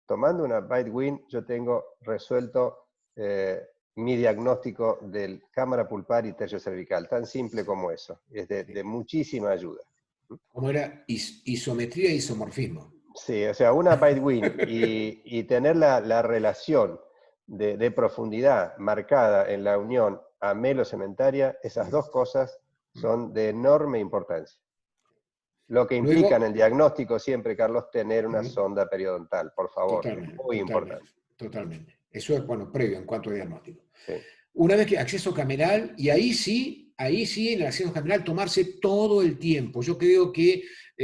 Tomando una bite win, yo tengo resuelto mi diagnóstico del cámara pulpar y tercio cervical, tan simple como eso. Es de muchísima ayuda. ¿Cómo era? Isometría e isomorfismo. Sí, o sea, una bite win y tener la relación de profundidad marcada en la unión amelo-cementaria, esas dos cosas son de enorme importancia. Lo que implica en el diagnóstico siempre, Carlos, tener una sonda periodontal, por favor, Totalmente, muy importante. Totalmente. Eso es, bueno, previo en cuanto a diagnóstico. Sí. Una vez que acceso cameral, y ahí sí, en el acceso cameral tomarse todo el tiempo. Yo creo que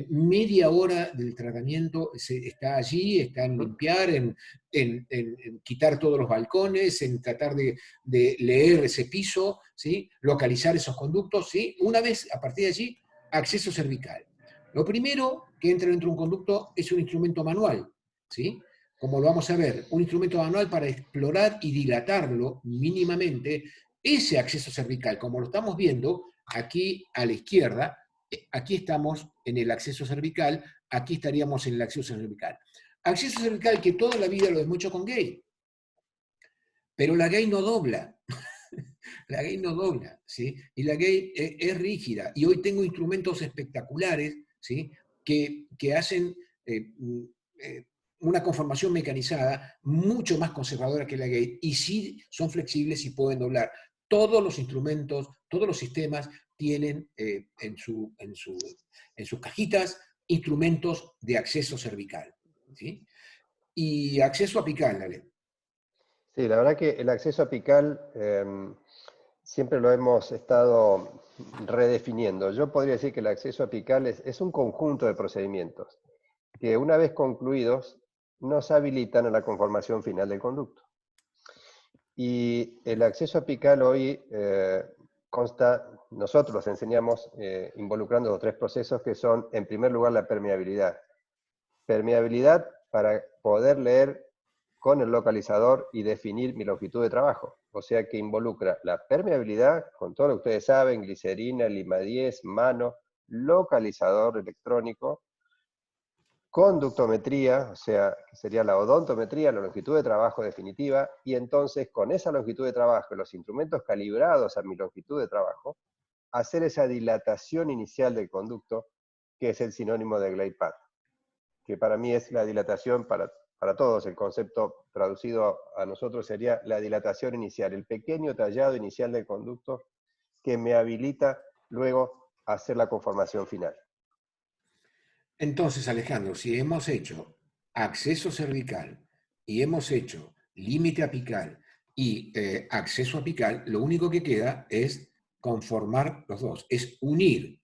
media hora del tratamiento está allí, está en limpiar, en quitar todos los balcones, en tratar de leer ese piso, ¿sí? Localizar esos conductos, ¿sí? Una vez, a partir de allí, acceso cervical. Lo primero que entra dentro de un conducto es un instrumento manual, ¿sí? Como lo vamos a ver, un instrumento manual para explorar y dilatarlo mínimamente, ese acceso cervical, como lo estamos viendo aquí a la izquierda, aquí estamos en el acceso cervical, aquí estaríamos en el acceso cervical. Acceso cervical que toda la vida lo hemos hecho con gay, pero la gay no dobla. La gay no dobla, ¿sí? Y la gay es rígida. Y hoy tengo instrumentos espectaculares, ¿sí? Que hacen una conformación mecanizada mucho más conservadora que la gay, y sí son flexibles y pueden doblar. Todos los instrumentos, todos los sistemas tienen en sus cajitas instrumentos de acceso cervical, ¿sí? Y acceso apical, dale. Sí, la verdad que el acceso apical siempre lo hemos estado redefiniendo. Yo podría decir que el acceso apical es un conjunto de procedimientos que, una vez concluidos, nos habilitan a la conformación final del conducto. Y el acceso apical hoy consta, nosotros los enseñamos involucrando los tres procesos que son, en primer lugar, la permeabilidad. Permeabilidad para poder leer con el localizador y definir mi longitud de trabajo. O sea que involucra la permeabilidad, con todo lo que ustedes saben, glicerina, lima 10, mano, localizador electrónico, conductometría, o sea, que sería la odontometría, la longitud de trabajo definitiva, y entonces con esa longitud de trabajo y los instrumentos calibrados a mi longitud de trabajo, hacer esa dilatación inicial del conducto, que es el sinónimo de glide path, que para mí es la dilatación para todos. El concepto traducido a nosotros sería la dilatación inicial, el pequeño tallado inicial del conducto que me habilita luego a hacer la conformación final. Entonces, Alejandro, si hemos hecho acceso cervical y hemos hecho límite apical y acceso apical, lo único que queda es conformar los dos, es unir,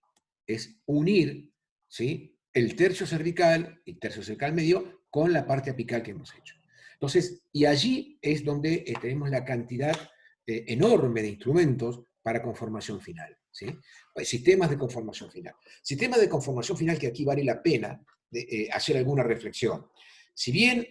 ¿sí? El tercio cervical y tercio cervical medio con la parte apical que hemos hecho. Entonces, y allí es donde tenemos la cantidad enorme de instrumentos para conformación final, ¿sí? Sistemas de conformación final. Sistemas de conformación final que aquí vale la pena hacer alguna reflexión. Si bien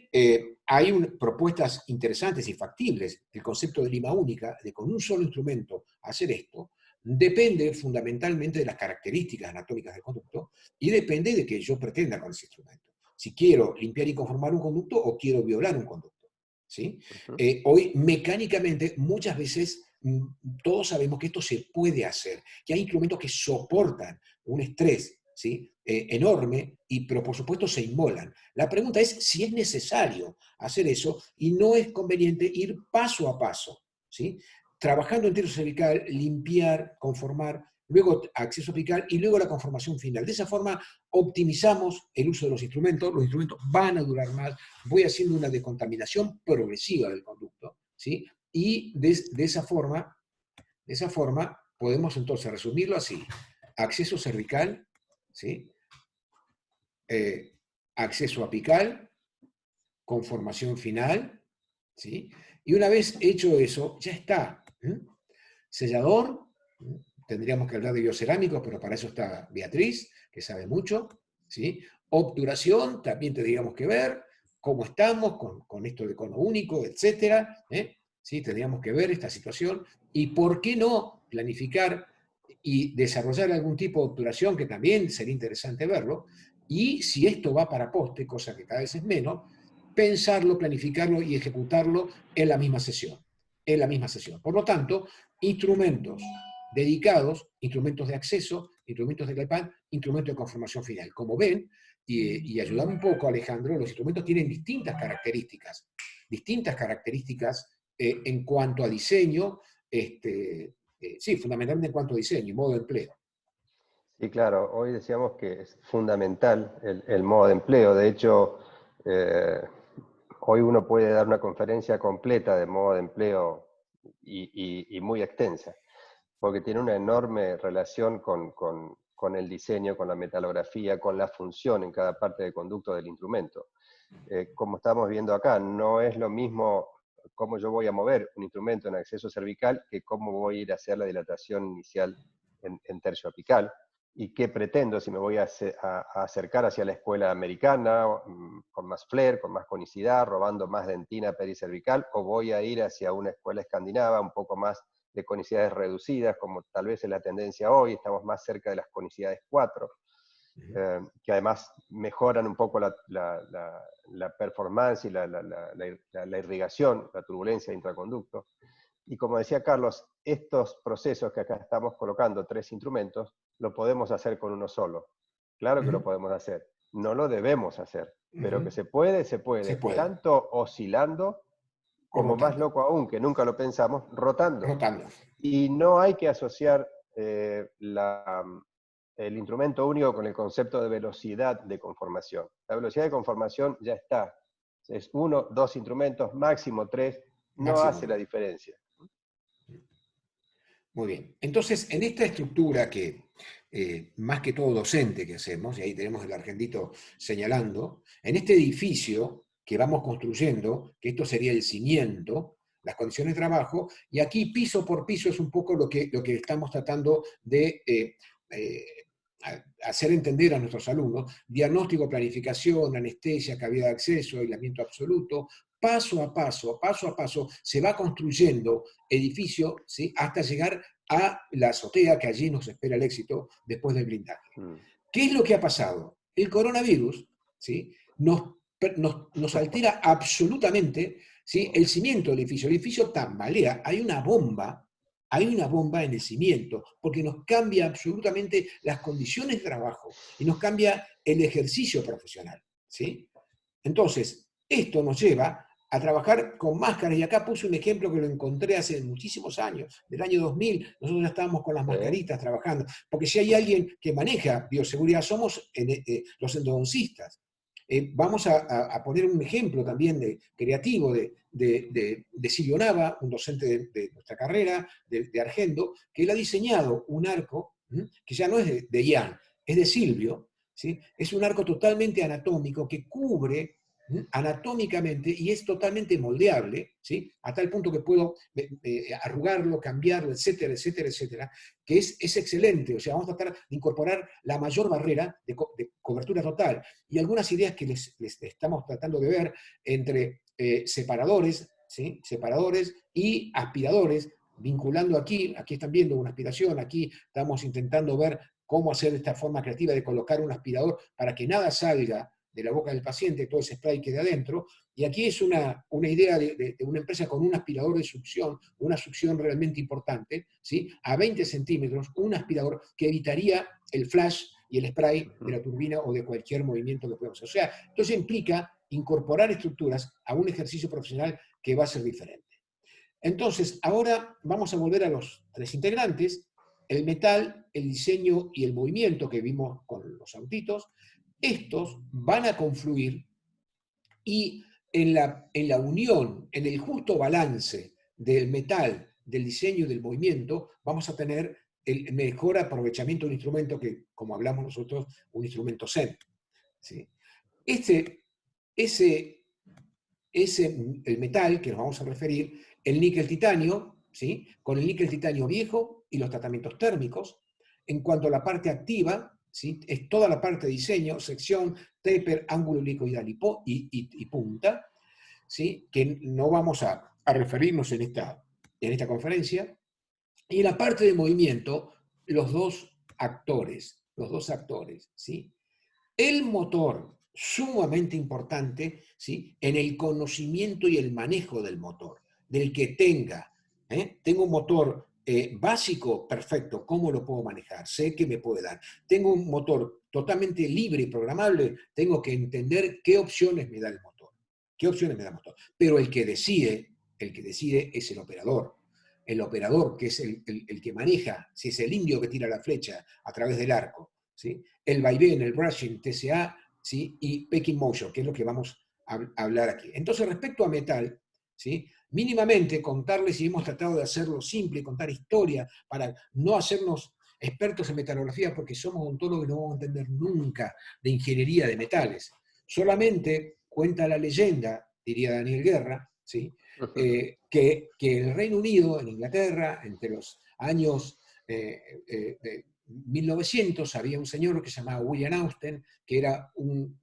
hay propuestas interesantes y factibles, el concepto de lima única, de con un solo instrumento hacer esto, depende fundamentalmente de las características anatómicas del conducto y depende de que yo pretenda con ese instrumento. Si quiero limpiar y conformar un conducto o quiero violar un conducto, ¿sí? Hoy, mecánicamente, muchas veces todos sabemos que esto se puede hacer, que hay instrumentos que soportan un estrés, ¿sí? Enorme, pero por supuesto se inmolan. La pregunta es si es necesario hacer eso y no es conveniente ir paso a paso, ¿sí? Trabajando en tercio cervical, limpiar, conformar, luego acceso apical y luego la conformación final. De esa forma optimizamos el uso de los instrumentos van a durar más, voy haciendo una decontaminación progresiva del conducto, ¿sí? Y de esa forma podemos entonces resumirlo así: acceso cervical, ¿sí? Acceso apical, conformación final, ¿sí? Y una vez hecho eso, ya está. Sellador, tendríamos que hablar de biocerámicos, pero para eso está Beatriz, que sabe mucho, ¿sí? Obturación, también tendríamos que ver cómo estamos con esto de cono único, etcétera, ¿sí? Tendríamos que ver esta situación, y por qué no planificar y desarrollar algún tipo de obturación, que también sería interesante verlo, y si esto va para poste, cosa que cada vez es menos, pensarlo, planificarlo y ejecutarlo en la misma sesión. En la misma sesión. Por lo tanto, instrumentos dedicados, instrumentos de acceso, instrumentos de iPad, instrumentos de conformación final. Como ven, y ayudando un poco, Alejandro, los instrumentos tienen distintas características en cuanto a diseño, sí, fundamentalmente en cuanto a diseño y modo de empleo. Sí, claro, hoy decíamos que es fundamental el modo de empleo. De hecho, hoy uno puede dar una conferencia completa de modo de empleo y muy extensa, porque tiene una enorme relación con el diseño, con la metalografía, con la función en cada parte del conducto del instrumento. Como estamos viendo acá, no es lo mismo cómo yo voy a mover un instrumento en acceso cervical que cómo voy a ir a hacer la dilatación inicial en tercio apical, y qué pretendo, si me voy a acercar hacia la escuela americana, con más flare, con más conicidad, robando más dentina pericervical, o voy a ir hacia una escuela escandinava, un poco más de conicidades reducidas, como tal vez es la tendencia hoy, estamos más cerca de las conicidades 4, que además mejoran un poco la performance y la irrigación, la turbulencia de intraconducto. Y como decía Carlos, estos procesos que acá estamos colocando, 3 instrumentos, lo podemos hacer con uno solo. Claro que lo podemos hacer. No lo debemos hacer, pero que se puede, se puede. Se puede. Tanto oscilando, como más loco aún, que nunca lo pensamos, rotando. Y no hay que asociar el instrumento único con el concepto de velocidad de conformación. La velocidad de conformación ya está. Es 1, 2 instrumentos, máximo 3, no hace la diferencia. Muy bien. Entonces, en esta estructura que, más que todo docente que hacemos, y ahí tenemos el argentito señalando, en este edificio que vamos construyendo, que esto sería el cimiento, las condiciones de trabajo, y aquí piso por piso es un poco lo que estamos tratando de hacer entender a nuestros alumnos: diagnóstico, planificación, anestesia, cavidad de acceso, aislamiento absoluto. Paso a paso se va construyendo edificio, ¿sí?, hasta llegar a la azotea, que allí nos espera el éxito después del blindaje. ¿Qué es lo que ha pasado? El coronavirus, ¿sí?, nos altera absolutamente, ¿sí?, el cimiento del edificio. El edificio tambalea, hay una bomba en el cimiento, porque nos cambia absolutamente las condiciones de trabajo y nos cambia el ejercicio profesional, ¿sí? Entonces, esto nos lleva a trabajar con máscaras, y acá puse un ejemplo que lo encontré hace muchísimos años, del año 2000, nosotros ya estábamos con las mascaritas trabajando, porque si hay alguien que maneja bioseguridad somos los endodoncistas. Vamos a poner un ejemplo también creativo de Silvio Nava, un docente de nuestra carrera, de Argendo, que él ha diseñado un arco, que ya no es de Ian, es de Silvio, ¿sí? Es un arco totalmente anatómico que cubre anatómicamente, y es totalmente moldeable, ¿sí? A tal punto que puedo arrugarlo, cambiarlo, etcétera, etcétera, etcétera, que es excelente. O sea, vamos a tratar de incorporar la mayor barrera de cobertura total. Y algunas ideas que les estamos tratando de ver entre separadores, ¿sí? Separadores y aspiradores, vinculando aquí están viendo una aspiración, aquí estamos intentando ver cómo hacer esta forma creativa de colocar un aspirador para que nada salga de la boca del paciente, todo ese spray quede adentro, y aquí es una idea de una empresa con un aspirador de succión, una succión realmente importante, ¿sí? A 20 centímetros, un aspirador que evitaría el flash y el spray de la turbina o de cualquier movimiento que podamos hacer. O sea, entonces implica incorporar estructuras a un ejercicio profesional que va a ser diferente. Entonces, ahora vamos a volver a los tres integrantes, el metal, el diseño y el movimiento que vimos con los autitos. Estos van a confluir y en la unión, en el justo balance del metal, del diseño y del movimiento, vamos a tener el mejor aprovechamiento de un instrumento que, como hablamos nosotros, un instrumento Zen. ¿Sí? El metal que nos vamos a referir, el níquel titanio, ¿sí? Con el níquel titanio viejo y los tratamientos térmicos. En cuanto a la parte activa, ¿sí? Es toda la parte de diseño, sección, taper, ángulo helicoidal y punta, ¿sí? Que no vamos a referirnos en esta conferencia. Y en la parte de movimiento, los dos actores, ¿sí? El motor, sumamente importante, ¿sí? En el conocimiento y el manejo del motor, del que tengo un motor básico, perfecto, ¿cómo lo puedo manejar? Sé que me puede dar. Tengo un motor totalmente libre y programable, tengo que entender qué opciones me da el motor. ¿Qué opciones me da el motor? Pero el que decide es el operador. El operador, que es el que maneja, si es el indio que tira la flecha a través del arco, ¿sí? El vaivén, el brushing, TCA, ¿sí? Y pecking motion, que es lo que vamos a hablar aquí. Entonces, respecto a metal, ¿sí? Mínimamente contarles, y hemos tratado de hacerlo simple, contar historia, para no hacernos expertos en metalografía, porque somos odontólogos y no vamos a entender nunca de ingeniería de metales. Solamente cuenta la leyenda, diría Daniel Guerra, ¿sí? Que el Reino Unido, en Inglaterra, entre los años 1900, había un señor que se llamaba William Austen, que era un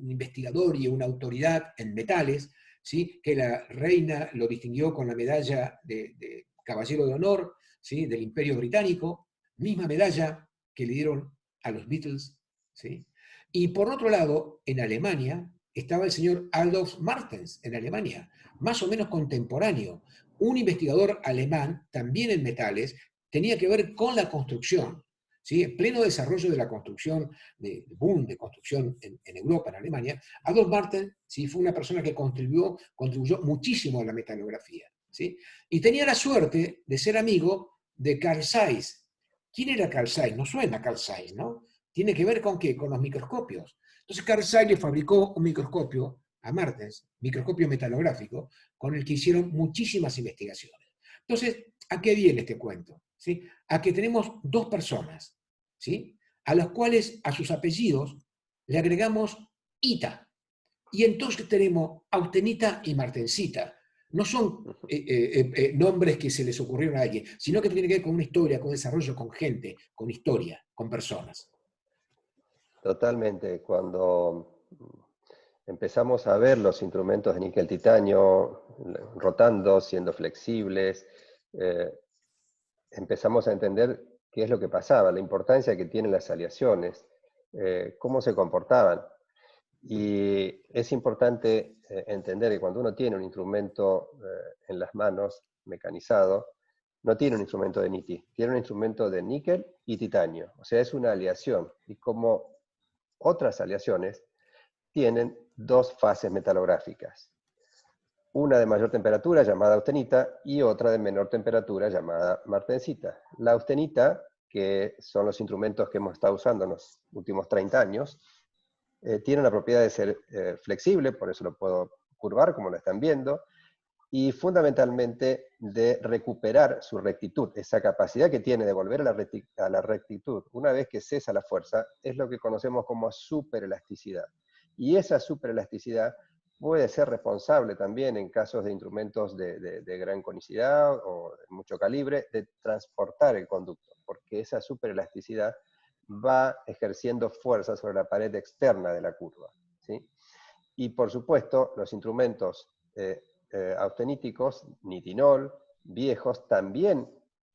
investigador y una autoridad en metales, ¿sí? Que la reina lo distinguió con la medalla de Caballero de Honor, ¿sí? Del Imperio Británico, misma medalla que le dieron a los Beatles, ¿sí? Y por otro lado, en Alemania, estaba el señor Adolf Martens, en Alemania, más o menos contemporáneo, un investigador alemán, también en metales, tenía que ver con la construcción, ¿sí? En pleno desarrollo de la construcción, de boom de construcción en Europa, en Alemania. Adolf Martens, ¿sí? Fue una persona que contribuyó muchísimo a la metalografía, ¿sí? Y tenía la suerte de ser amigo de Carl Zeiss. ¿Quién era Carl Zeiss? No suena Carl Zeiss, ¿no? ¿Tiene que ver con qué? Con los microscopios. Entonces Carl Zeiss le fabricó un microscopio a Martens, microscopio metalográfico, con el que hicieron muchísimas investigaciones. Entonces, ¿a qué viene este cuento? ¿Sí? A que tenemos dos personas, ¿sí? A las cuales a sus apellidos le agregamos ita. Y entonces tenemos Austenita y Martensita. No son nombres que se les ocurrieron a alguien, sino que tienen que ver con una historia, con desarrollo, con gente, con historia, con personas. Totalmente. Cuando empezamos a ver los instrumentos de níquel titanio rotando, siendo flexibles, empezamos a entender qué es lo que pasaba, la importancia que tienen las aleaciones, cómo se comportaban. Y es importante entender que cuando uno tiene un instrumento en las manos, mecanizado, no tiene un instrumento de NITI, tiene un instrumento de níquel y titanio. O sea, es una aleación. Y como otras aleaciones, tienen dos fases metalográficas. Una de mayor temperatura, llamada austenita, y otra de menor temperatura, llamada martensita. La austenita, que son los instrumentos que hemos estado usando en los últimos 30 años, tiene la propiedad de ser flexible, por eso lo puedo curvar, como lo están viendo, y fundamentalmente de recuperar su rectitud. Esa capacidad que tiene de volver a la rectitud una vez que cesa la fuerza, es lo que conocemos como superelasticidad. Y esa superelasticidad puede ser responsable también en casos de instrumentos de gran conicidad o de mucho calibre, de transportar el conducto, porque esa superelasticidad va ejerciendo fuerza sobre la pared externa de la curva, ¿sí? Y por supuesto, los instrumentos austeníticos, nitinol, viejos, también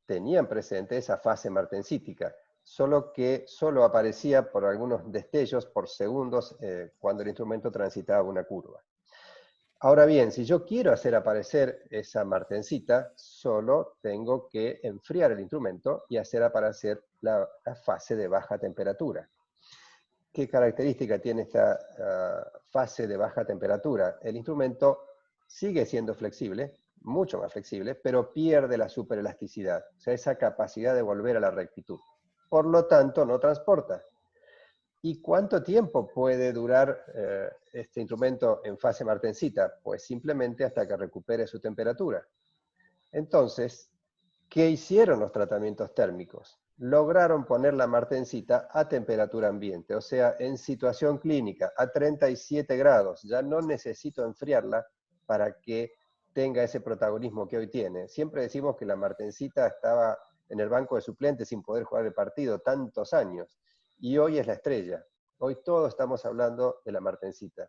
tenían presente esa fase martensítica, solo que solo aparecía por algunos destellos por segundos cuando el instrumento transitaba una curva. Ahora bien, si yo quiero hacer aparecer esa martensita, solo tengo que enfriar el instrumento y hacer aparecer la fase de baja temperatura. ¿Qué característica tiene esta fase de baja temperatura? El instrumento sigue siendo flexible, mucho más flexible, pero pierde la superelasticidad, o sea, esa capacidad de volver a la rectitud. Por lo tanto, no transporta. ¿Y cuánto tiempo puede durar este instrumento en fase martensita? Pues simplemente hasta que recupere su temperatura. Entonces, ¿qué hicieron los tratamientos térmicos? Lograron poner la martensita a temperatura ambiente, o sea, en situación clínica, a 37 grados. Ya no necesito enfriarla para que tenga ese protagonismo que hoy tiene. Siempre decimos que la martensita estaba en el banco de suplentes sin poder jugar el partido tantos años. Y hoy es la estrella. Hoy todos estamos hablando de la martensita.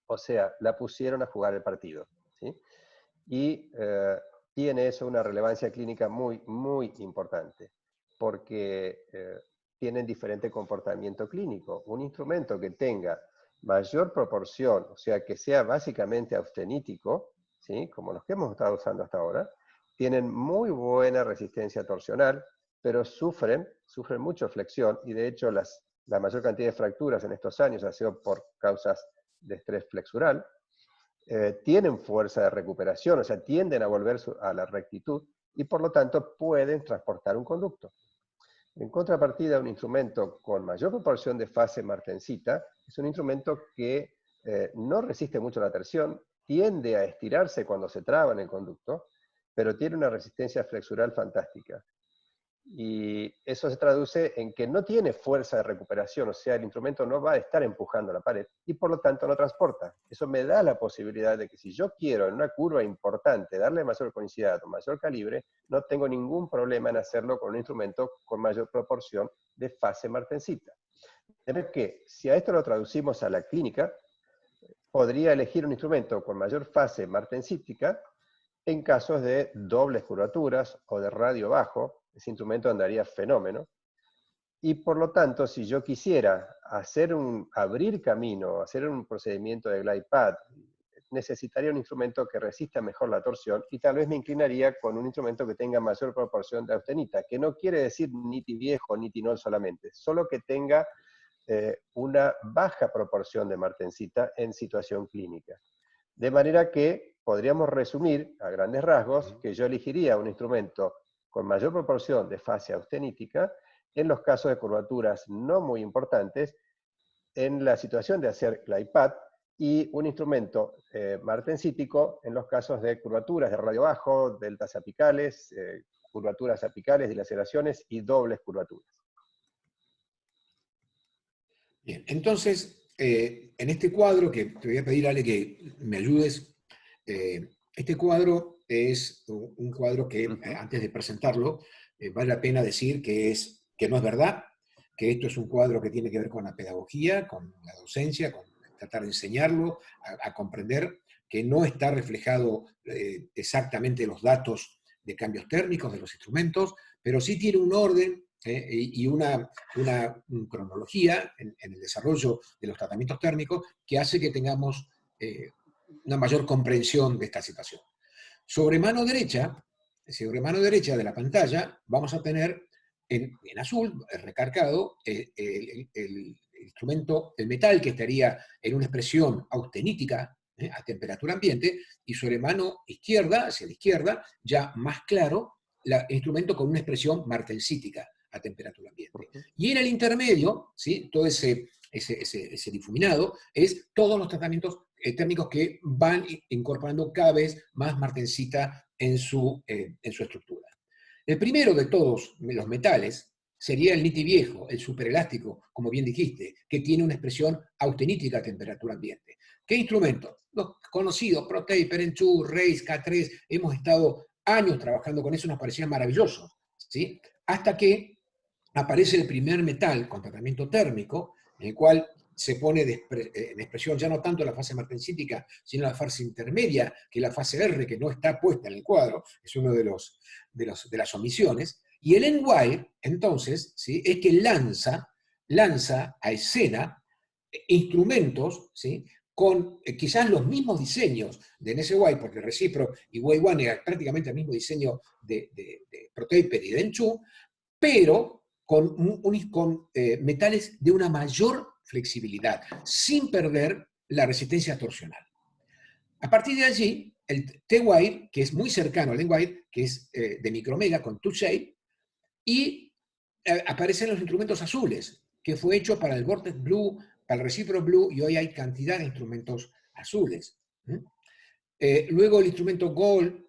O sea, la pusieron a jugar el partido, ¿sí? Y tiene eso una relevancia clínica muy, muy importante, porque tienen diferente comportamiento clínico. Un instrumento que tenga mayor proporción, o sea, que sea básicamente austenítico, ¿sí? Como los que hemos estado usando hasta ahora, tienen muy buena resistencia torsional, pero sufren mucho flexión, y de hecho la mayor cantidad de fracturas en estos años ha sido por causas de estrés flexural. Tienen fuerza de recuperación, o sea, tienden a volver a la rectitud, y por lo tanto pueden transportar un conducto. En contrapartida, un instrumento con mayor proporción de fase martensita es un instrumento que no resiste mucho la torsión, tiende a estirarse cuando se traba en el conducto, pero tiene una resistencia flexural fantástica. Y eso se traduce en que no tiene fuerza de recuperación, o sea, el instrumento no va a estar empujando la pared y por lo tanto no transporta. Eso me da la posibilidad de que si yo quiero en una curva importante darle mayor conicidad o mayor calibre, no tengo ningún problema en hacerlo con un instrumento con mayor proporción de fase martensita. De manera que, si a esto lo traducimos a la clínica, podría elegir un instrumento con mayor fase martensítica en casos de dobles curvaturas o de radio bajo. Ese instrumento andaría fenómeno. Y por lo tanto, si yo quisiera abrir camino, hacer un procedimiento de glide path, necesitaría un instrumento que resista mejor la torsión y tal vez me inclinaría con un instrumento que tenga mayor proporción de austenita, que no quiere decir niti viejo, nitinol solamente, solo que tenga una baja proporción de martensita en situación clínica. De manera que podríamos resumir a grandes rasgos que yo elegiría un instrumento con mayor proporción de fase austenítica en los casos de curvaturas no muy importantes, en la situación de hacer glide path, y un instrumento martensítico en los casos de curvaturas de radio bajo, deltas apicales, curvaturas apicales, dilaceraciones y dobles curvaturas. Bien, entonces, en este cuadro, que te voy a pedir, Ale, que me ayudes, este cuadro es un cuadro que, antes de presentarlo, vale la pena decir que no es verdad, que esto es un cuadro que tiene que ver con la pedagogía, con la docencia, con tratar de enseñarlo, a comprender que no está reflejado exactamente los datos de cambios térmicos de los instrumentos, pero sí tiene un orden y una cronología en el desarrollo de los tratamientos térmicos que hace que tengamos una mayor comprensión de esta situación. Sobre mano derecha de la pantalla vamos a tener en azul, recargado, el instrumento, el metal, que estaría en una expresión austenítica a temperatura ambiente, y sobre mano izquierda, hacia la izquierda, ya más claro, el instrumento con una expresión martensítica a temperatura ambiente. Y en el intermedio, ¿sí?, todo ese difuminado, es todos los tratamientos térmicos que van incorporando cada vez más martensita en su estructura. El primero de todos los metales, sería el niti viejo, el superelástico, como bien dijiste, que tiene una expresión austenítica a temperatura ambiente. ¿Qué instrumentos? Los conocidos, ProTaper, Enchu, Race, K3, hemos estado años trabajando con eso, nos parecían maravillosos, ¿sí? Hasta que aparece el primer metal con tratamiento térmico, en el cual se pone en expresión ya no tanto la fase martensítica, sino la fase intermedia, que es la fase R, que no está puesta en el cuadro, es uno de las omisiones. Y el N-Wire, entonces, ¿sí?, es que lanza a escena instrumentos, ¿sí?, con quizás los mismos diseños de NSY, porque Recipro y Wave One era prácticamente el mismo diseño de ProTaper y de Enchu, pero con metales de una mayor flexibilidad, sin perder la resistencia torsional. A partir de allí, el T-Wire, que es muy cercano al N-Wire, que es de micromega con two shape, y aparecen los instrumentos azules, que fue hecho para el Vortex Blue, para el Recipro Blue, y hoy hay cantidad de instrumentos azules. Luego el instrumento Gold,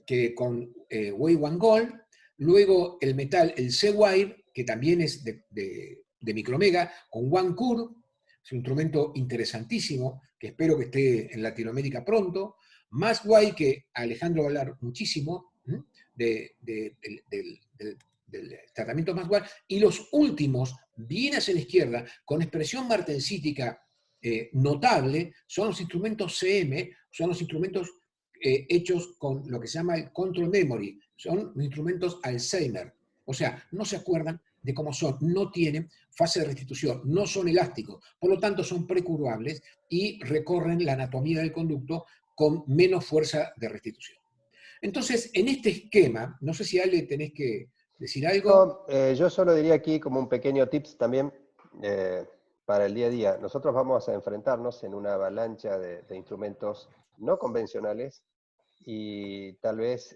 que con Wave One Gold, luego el metal, el C-Wire, que también es de micromega, con One Curve, es un instrumento interesantísimo, que espero que esté en Latinoamérica pronto, más guay que Alejandro va a hablar muchísimo, del tratamiento más guay, y los últimos, bien hacia la izquierda, con expresión martensítica notable, son los instrumentos CM, son los instrumentos hechos con lo que se llama el control memory, son instrumentos Alzheimer, o sea, no se acuerdan de cómo son, no tienen fase de restitución, no son elásticos, por lo tanto son precurvables y recorren la anatomía del conducto con menos fuerza de restitución. Entonces, en este esquema, no sé si Ale tenés que decir algo. No, yo solo diría aquí como un pequeño tips también para el día a día. Nosotros vamos a enfrentarnos en una avalancha de instrumentos no convencionales y tal vez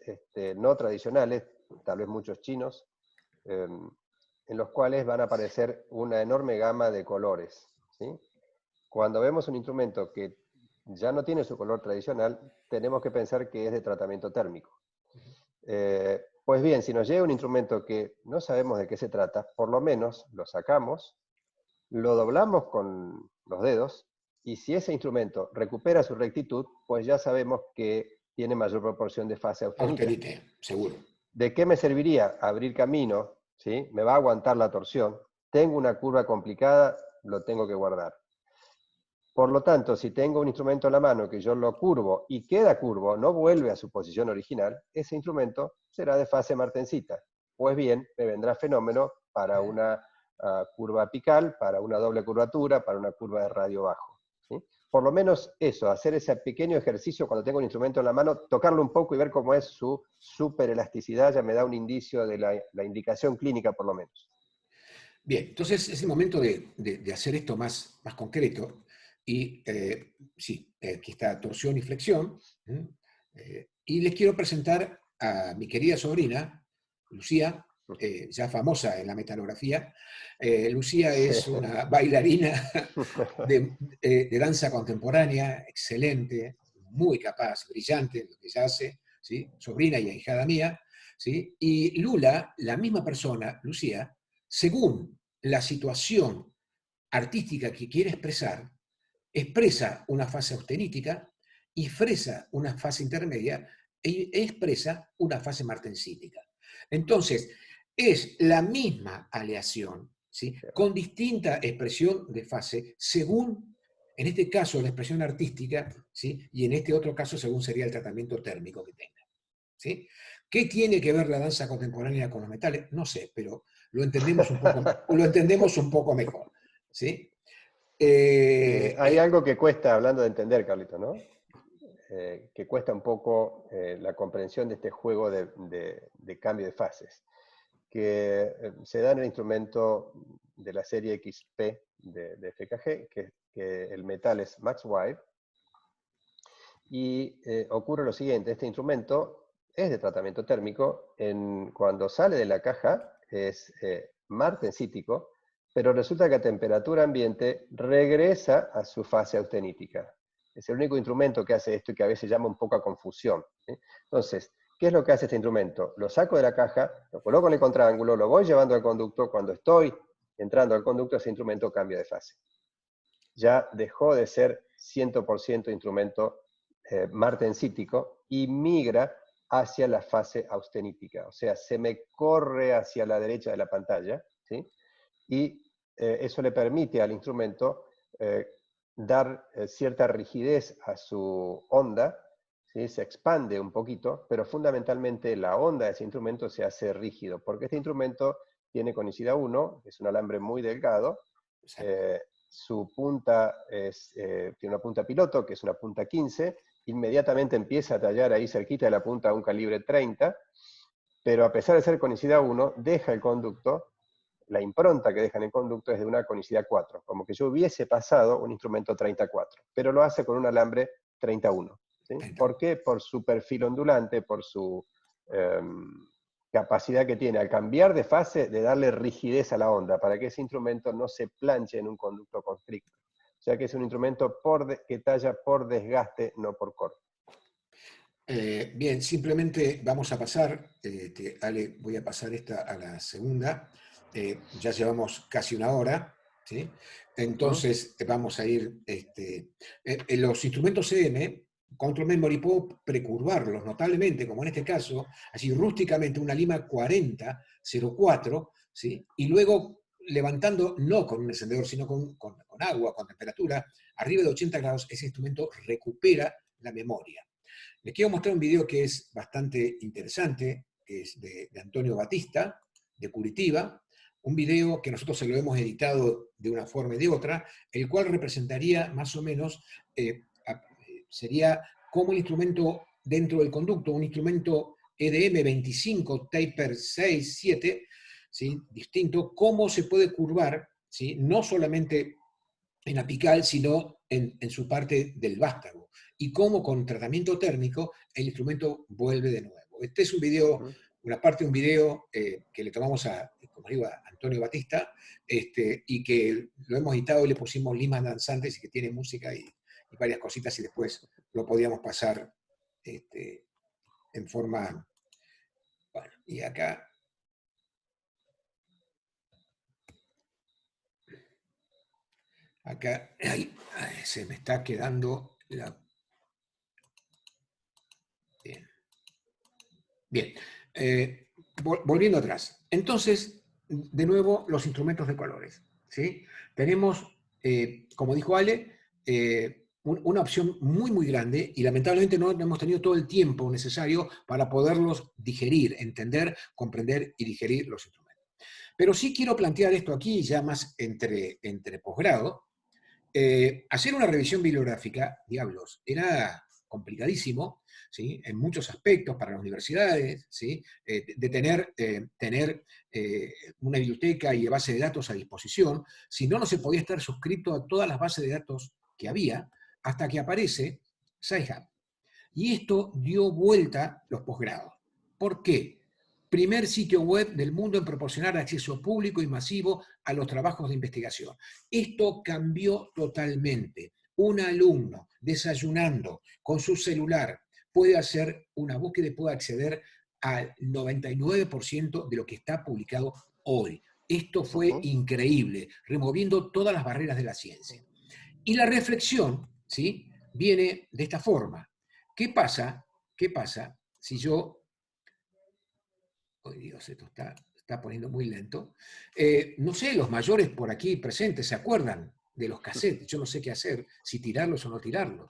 no tradicionales, tal vez muchos chinos, en los cuales van a aparecer una enorme gama de colores, ¿sí? Cuando vemos un instrumento que ya no tiene su color tradicional, tenemos que pensar que es de tratamiento térmico. Pues bien, si nos llega un instrumento que no sabemos de qué se trata, por lo menos lo sacamos, lo doblamos con los dedos, y si ese instrumento recupera su rectitud, pues ya sabemos que tiene mayor proporción de fase austenítica. Austerite, seguro. ¿De qué me serviría abrir camino? ¿Sí? Me va a aguantar la torsión. Tengo una curva complicada, lo tengo que guardar. Por lo tanto, si tengo un instrumento en la mano que yo lo curvo y queda curvo, no vuelve a su posición original, ese instrumento será de fase martensita. Pues bien, me vendrá fenómeno para una curva apical, para una doble curvatura, para una curva de radio bajo, ¿sí? Por lo menos eso, hacer ese pequeño ejercicio cuando tengo un instrumento en la mano, tocarlo un poco y ver cómo es su superelasticidad, ya me da un indicio de la indicación clínica por lo menos. Bien, entonces es el momento de hacer esto más concreto. Y sí, aquí está torsión y flexión. Y les quiero presentar a mi querida sobrina, Lucía, ya famosa en la metalografía. Lucía es una bailarina de danza contemporánea, excelente, muy capaz, brillante en lo que ella hace, ¿sí? Sobrina y ahijada mía. ¿Sí? Y Lula, la misma persona, Lucía, según la situación artística que quiere expresar, expresa una fase austenítica, expresa una fase intermedia e expresa una fase martensítica. Entonces, es la misma aleación, ¿sí?, con distinta expresión de fase según, en este caso, la expresión artística, ¿sí?, y en este otro caso, según sería el tratamiento térmico que tenga, ¿sí? ¿Qué tiene que ver la danza contemporánea con los metales? No sé, pero lo entendemos un poco mejor, ¿sí? Hay algo que cuesta, hablando de entender, Carlito, ¿no? Que cuesta un poco la comprensión de este juego de cambio de fases, que se da en el instrumento de la serie XP de FKG, que el metal es Maxwire, y ocurre lo siguiente: este instrumento es de tratamiento térmico, cuando sale de la caja es martensítico, pero resulta que a temperatura ambiente regresa a su fase austenítica. Es el único instrumento que hace esto y que a veces llama un poco a confusión, ¿sí? Entonces, ¿Qué es lo que hace este instrumento? Lo saco de la caja, lo coloco en el contraángulo, lo voy llevando al conducto. Cuando estoy entrando al conducto, ese instrumento cambia de fase. Ya dejó de ser 100% instrumento martensítico y migra hacia la fase austenítica. O sea, se me corre hacia la derecha de la pantalla, ¿sí? Y eso le permite al instrumento dar cierta rigidez a su onda, ¿sí? Se expande un poquito, pero fundamentalmente la onda de ese instrumento se hace rígido, porque este instrumento tiene conicidad 1, que es un alambre muy delgado, su punta tiene una punta piloto, que es una punta 15, inmediatamente empieza a tallar ahí cerquita de la punta un calibre 30, pero a pesar de ser conicidad 1, deja el conducto, la impronta que deja en el conducto es de una conicidad 4, como que yo hubiese pasado un instrumento 34, pero lo hace con un alambre 31. ¿Sí? ¿Por qué? Por su perfil ondulante, por su capacidad que tiene al cambiar de fase de darle rigidez a la onda, para que ese instrumento no se planche en un conducto constricto. O sea que es un instrumento que talla por desgaste, no por corte. Bien, simplemente vamos a pasar, Ale, voy a pasar esta a la segunda. Ya llevamos casi una hora, ¿sí? Entonces vamos a ir, los instrumentos EM, Control Memory, puedo precurvarlos notablemente, como en este caso, así rústicamente, una lima 4004, ¿sí? Y luego levantando, no con un encendedor, sino con agua, con temperatura, arriba de 80 grados, ese instrumento recupera la memoria. Les quiero mostrar un video que es bastante interesante, que es de Antonio Batista, de Curitiba, un video que nosotros se lo hemos editado de una forma y de otra, el cual representaría más o menos, sería como el instrumento dentro del conducto, un instrumento EDM 25, taper 6, 7, ¿sí? Distinto, cómo se puede curvar, ¿sí? No solamente en apical, sino en su parte del vástago, y cómo con tratamiento térmico el instrumento vuelve de nuevo. Este es un video, una parte de un video que le tomamos como digo, a Antonio Batista, y que lo hemos editado y le pusimos limas danzantes y que tiene música y varias cositas, y después lo podíamos pasar en forma... Bueno, y acá... Acá se me está quedando la... Bien. Bien. Volviendo atrás. Entonces, de nuevo, los instrumentos de colores, ¿sí? Tenemos, como dijo Ale, una opción muy, muy grande, y lamentablemente no hemos tenido todo el tiempo necesario para poderlos digerir, entender, comprender y digerir los instrumentos. Pero sí quiero plantear esto aquí, ya más entre posgrado. Hacer una revisión bibliográfica, diablos, era complicadísimo, ¿sí? En muchos aspectos para las universidades, ¿sí? De tener una biblioteca y base de datos a disposición, si no, no se podía estar suscrito a todas las bases de datos que había, hasta que aparece Sci-Hub. Y esto dio vuelta los posgrados. ¿Por qué? Primer sitio web del mundo en proporcionar acceso público y masivo a los trabajos de investigación. Esto cambió totalmente. Un alumno desayunando con su celular puede hacer una búsqueda y puede acceder al 99% de lo que está publicado hoy. Esto fue increíble, removiendo todas las barreras de la ciencia. Y la reflexión, ¿sí?, viene de esta forma. ¿Qué pasa si yo... Oh, Dios, esto está poniendo muy lento. No sé, los mayores por aquí presentes se acuerdan de los cassettes. Yo no sé qué hacer, si tirarlos o no tirarlos.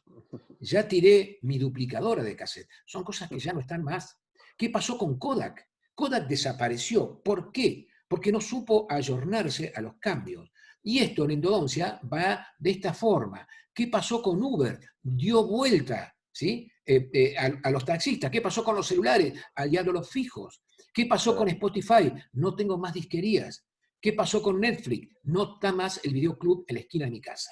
Ya tiré mi duplicadora de cassette. Son cosas que ya no están más. ¿Qué pasó con Kodak? Kodak desapareció. ¿Por qué? Porque no supo ayornarse a los cambios. Y esto en endodoncia va de esta forma. ¿Qué pasó con Uber? Dio vuelta, ¿sí? A los taxistas. ¿Qué pasó con los celulares? Ya no los fijos. ¿Qué pasó con Spotify? No tengo más disquerías. ¿Qué pasó con Netflix? No está más el videoclub en la esquina de mi casa.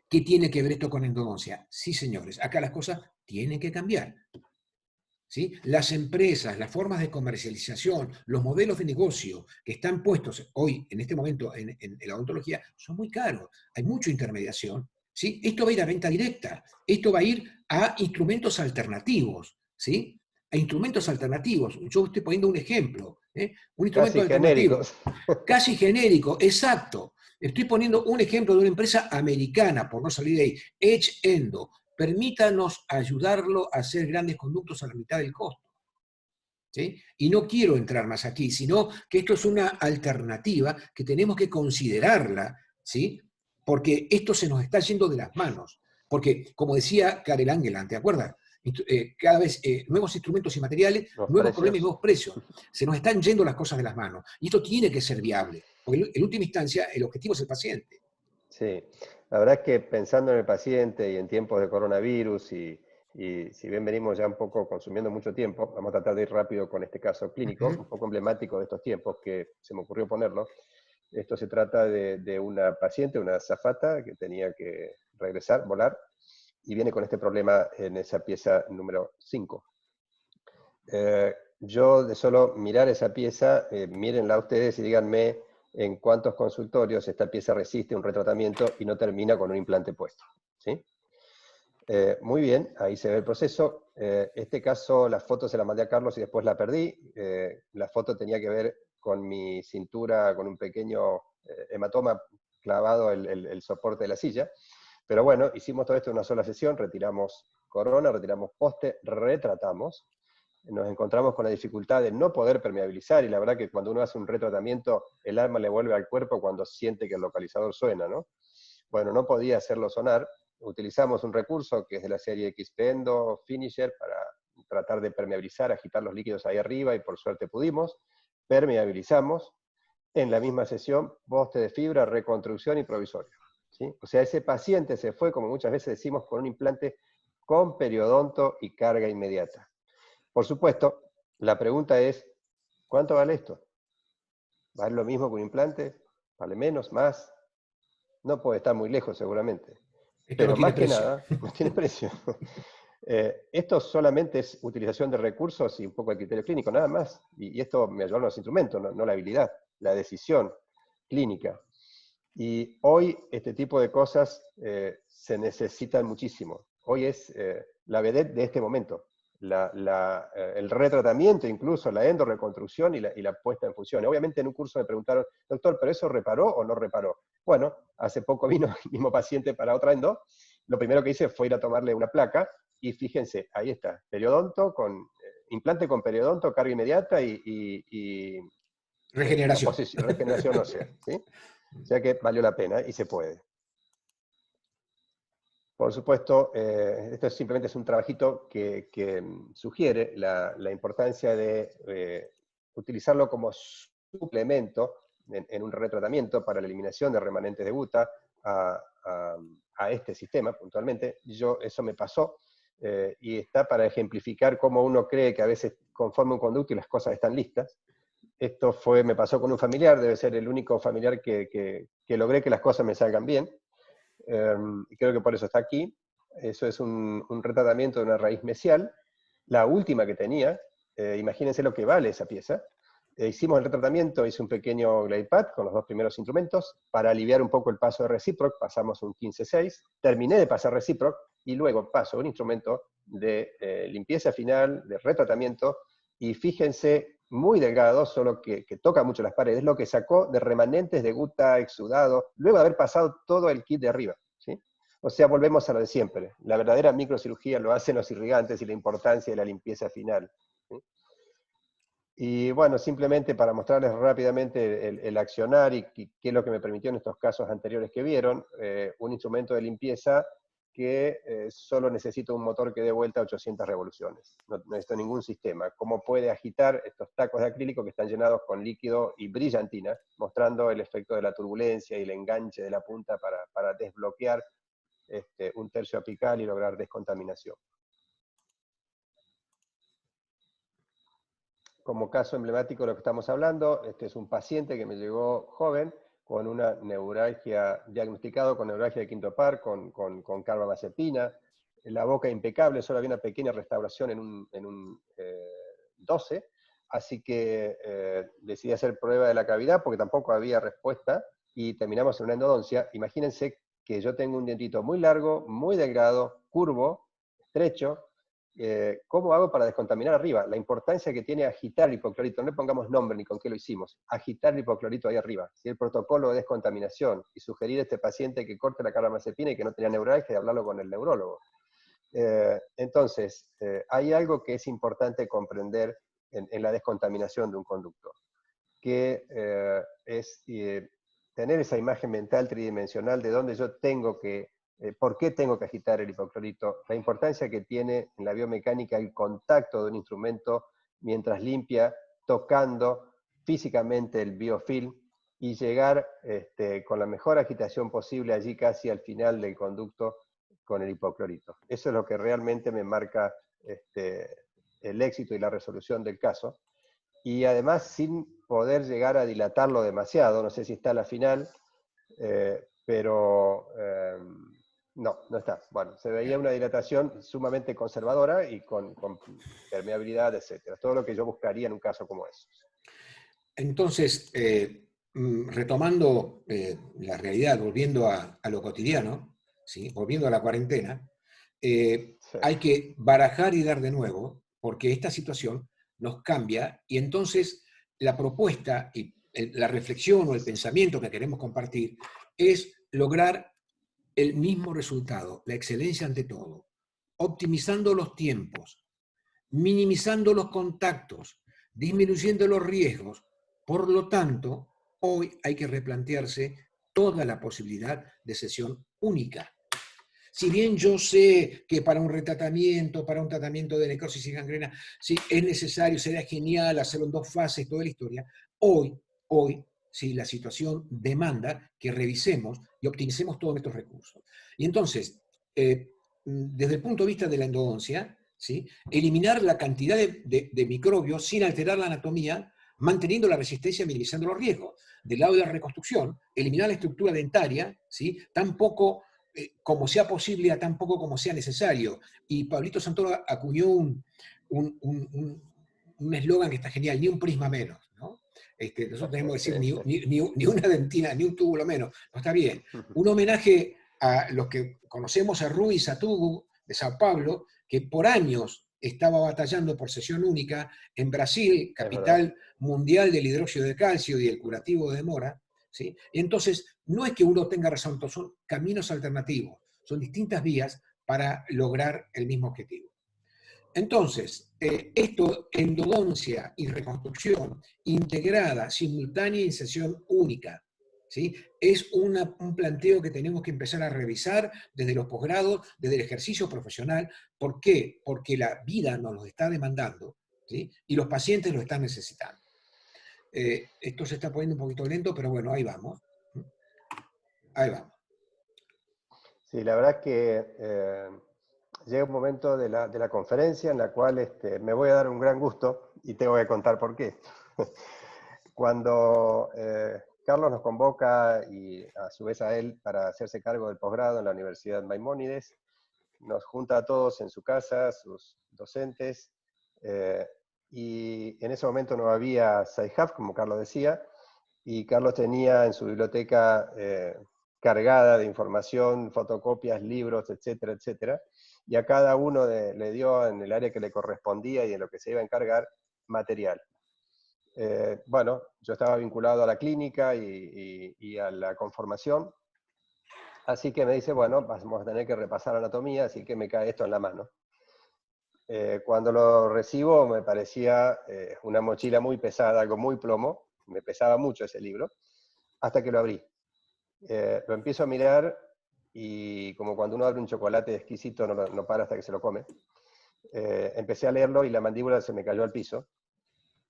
¿Qué tiene que ver esto con endodoncia? Sí, señores, acá las cosas tienen que cambiar. ¿Sí? Las empresas, las formas de comercialización, los modelos de negocio que están puestos hoy, en este momento, en la odontología, son muy caros. Hay mucha intermediación. ¿Sí? Esto va a ir a venta directa. Esto va a ir a instrumentos alternativos. ¿Sí? a instrumentos alternativos. Yo estoy poniendo un ejemplo, un instrumento Casi alternativo, genéricos. casi genérico, exacto. Estoy poniendo un ejemplo de una empresa americana, por no salir de ahí, Edge Endo. Permítanos ayudarlo a hacer grandes conductos a la mitad del costo. ¿Sí? Y no quiero entrar más aquí, sino que esto es una alternativa que tenemos que considerarla, ¿sí? Porque esto se nos está yendo de las manos. Porque, como decía Karel Angeland, ¿te acuerdas? Cada vez nuevos instrumentos y materiales, Los nuevos problemas y precios. nuevos precios. Se nos están yendo las cosas de las manos. Y esto tiene que ser viable. Porque en última instancia, el objetivo es el paciente. Sí, la verdad es que pensando en el paciente y en tiempos de coronavirus y si bien venimos ya un poco consumiendo mucho tiempo, vamos a tratar de ir rápido con este caso clínico, un poco emblemático de estos tiempos que se me ocurrió ponerlo. Esto se trata de una paciente, una azafata que tenía que regresar, volar, y viene con este problema en esa pieza número 5. Yo de solo mirar esa pieza, mírenla ustedes y díganme en cuántos consultorios esta pieza resiste un retratamiento y no termina con un implante puesto. ¿Sí? Muy bien, ahí se ve el proceso. Este caso, la foto se la mandé a Carlos y después la perdí. La foto tenía que ver con mi cintura, con un pequeño hematoma clavado el soporte de la silla. Pero bueno, hicimos todo esto en una sola sesión, retiramos corona, retiramos poste, retratamos. Nos encontramos con la dificultad de no poder permeabilizar, y la verdad que cuando uno hace un retratamiento, el alma le vuelve al cuerpo cuando siente que el localizador suena, ¿no? Bueno, no podía hacerlo sonar. Utilizamos un recurso que es de la serie XP-Endo Finisher para tratar de permeabilizar, agitar los líquidos ahí arriba, y por suerte pudimos. Permeabilizamos. En la misma sesión, poste de fibra, reconstrucción y provisorio. ¿Sí? O sea, ese paciente se fue, como muchas veces decimos, con un implante con periodonto y carga inmediata. Por supuesto, la pregunta es, ¿cuánto vale esto? ¿Vale lo mismo que un implante? ¿Vale menos? ¿Más? No puede estar muy lejos seguramente. Esto no Pero tiene más que precio. nada, no tiene precio. Esto solamente es utilización de recursos y un poco de criterio clínico, nada más. Y esto me ayudaron los instrumentos, no la habilidad, la decisión clínica. Y hoy este tipo de cosas se necesitan muchísimo. Hoy es la vedette de este momento. El retratamiento, incluso la endorreconstrucción y la puesta en función. Obviamente en un curso me preguntaron, doctor, ¿pero eso reparó o no reparó? Bueno, hace poco vino el mismo paciente para otra endo. Lo primero que hice fue ir a tomarle una placa y fíjense, ahí está, periodonto con implante con periodonto, carga inmediata y Regeneración. regeneración ósea, ¿sí? O sea que valió la pena y se puede. Por supuesto, esto simplemente es un trabajito que sugiere la importancia de utilizarlo como suplemento en un retratamiento para la eliminación de remanentes de guta a este sistema puntualmente. Eso me pasó y está para ejemplificar cómo uno cree que a veces conforma un conducto y las cosas están listas. Esto me pasó con un familiar, debe ser el único familiar que logré que las cosas me salgan bien. Y creo que por eso está aquí. Eso es un retratamiento de una raíz mesial, la última que tenía. Imagínense lo que vale esa pieza. Hicimos el retratamiento, hice un pequeño glide pad con los dos primeros instrumentos para aliviar un poco el paso de reciproc. Pasamos un 15-6, terminé de pasar reciproc y luego paso un instrumento de limpieza final, de retratamiento, y fíjense, muy delgado, solo que toca mucho las paredes, lo que sacó de remanentes de guta, exudado, luego de haber pasado todo el kit de arriba. ¿Sí? O sea, volvemos a lo de siempre. La verdadera microcirugía lo hacen los irrigantes y la importancia de la limpieza final. ¿Sí? Y bueno, simplemente para mostrarles rápidamente el accionar y qué es lo que me permitió en estos casos anteriores que vieron, un instrumento de limpieza que solo necesita un motor que dé vuelta a 800 revoluciones. No necesito ningún sistema. Cómo puede agitar estos tacos de acrílico que están llenados con líquido y brillantina, mostrando el efecto de la turbulencia y el enganche de la punta para desbloquear un tercio apical y lograr descontaminación. Como caso emblemático de lo que estamos hablando, este es un paciente que me llegó joven con una neuralgia, diagnosticado con neuralgia de quinto par, con carbamazepina, la boca impecable, solo había una pequeña restauración en un 12, así que decidí hacer prueba de la cavidad porque tampoco había respuesta y terminamos en una endodoncia. Imagínense que yo tengo un dientito muy largo, muy delgado, curvo, estrecho, ¿cómo hago para descontaminar arriba? La importancia que tiene agitar el hipoclorito, no le pongamos nombre ni con qué lo hicimos, agitar el hipoclorito ahí arriba. Si el protocolo de descontaminación y sugerir a este paciente que corte la carbamazepina y que no tenía neuralgia y hablarlo con el neurólogo. Entonces, hay algo que es importante comprender en la descontaminación de un conducto, que es tener esa imagen mental tridimensional de dónde yo tengo que, por qué tengo que agitar el hipoclorito, la importancia que tiene en la biomecánica el contacto de un instrumento mientras limpia, tocando físicamente el biofilm y llegar con la mejor agitación posible allí casi al final del conducto con el hipoclorito. Eso es lo que realmente me marca el éxito y la resolución del caso. Y además sin poder llegar a dilatarlo demasiado, no sé si está a la final, pero no está. Bueno, se veía una dilatación sumamente conservadora y con permeabilidad, etc. Todo lo que yo buscaría en un caso como ese. Entonces, retomando la realidad, volviendo a lo cotidiano, ¿sí? Volviendo a la cuarentena, Sí. hay que barajar y dar de nuevo, porque esta situación nos cambia y entonces la propuesta y la reflexión o el pensamiento que queremos compartir es lograr el mismo resultado, la excelencia ante todo, optimizando los tiempos, minimizando los contactos, disminuyendo los riesgos. Por lo tanto, hoy hay que replantearse toda la posibilidad de sesión única. Si bien yo sé que para un retratamiento, para un tratamiento de necrosis y gangrena, sí, es necesario, sería genial hacerlo en 2 fases, toda la historia, hoy, sí, la situación demanda que revisemos y optimicemos todos nuestros recursos. Y entonces, desde el punto de vista de la endodoncia, ¿sí? Eliminar la cantidad de microbios sin alterar la anatomía, manteniendo la resistencia y minimizando los riesgos. Del lado de la reconstrucción, eliminar la estructura dentaria, ¿sí? Tampoco como sea posible a tan poco como sea necesario. Y Pablito Santoro acuñó un eslogan que está genial, ni un prisma menos, ¿no? Nosotros tenemos que decir ni una dentina, ni un túbulo menos. No está bien. Un homenaje a los que conocemos a Rui Satugu de Sao Paulo, que por años estaba batallando por sesión única en Brasil, capital mundial del hidróxido de calcio y el curativo de mora, ¿sí? Y entonces, no es que uno tenga razón, son caminos alternativos, son distintas vías para lograr el mismo objetivo. Entonces, esto, endodoncia y reconstrucción integrada, simultánea y sesión única, ¿sí? Es un planteo que tenemos que empezar a revisar desde los posgrados, desde el ejercicio profesional. ¿Por qué? Porque la vida nos lo está demandando, ¿sí? Y los pacientes lo están necesitando. Esto se está poniendo un poquito lento, pero bueno, ahí vamos. Ahí vamos. Sí, la verdad es que llega un momento de la conferencia en la cual me voy a dar un gran gusto y te voy a contar por qué. Cuando Carlos nos convoca y a su vez a él para hacerse cargo del posgrado en la Universidad Maimónides, nos junta a todos en su casa, sus docentes, y en ese momento no había Sci-Hub, como Carlos decía, y Carlos tenía en su biblioteca cargada de información, fotocopias, libros, etcétera, etcétera, y a cada uno le dio en el área que le correspondía y en lo que se iba a encargar material. Bueno, yo estaba vinculado a la clínica y a la conformación, así que me dice, bueno, vamos a tener que repasar anatomía, así que me cae esto en la mano. Cuando lo recibo me parecía una mochila muy pesada, algo muy plomo, me pesaba mucho ese libro, hasta que lo abrí. Lo empiezo a mirar y como cuando uno abre un chocolate exquisito no para hasta que se lo come. Empecé a leerlo y la mandíbula se me cayó al piso.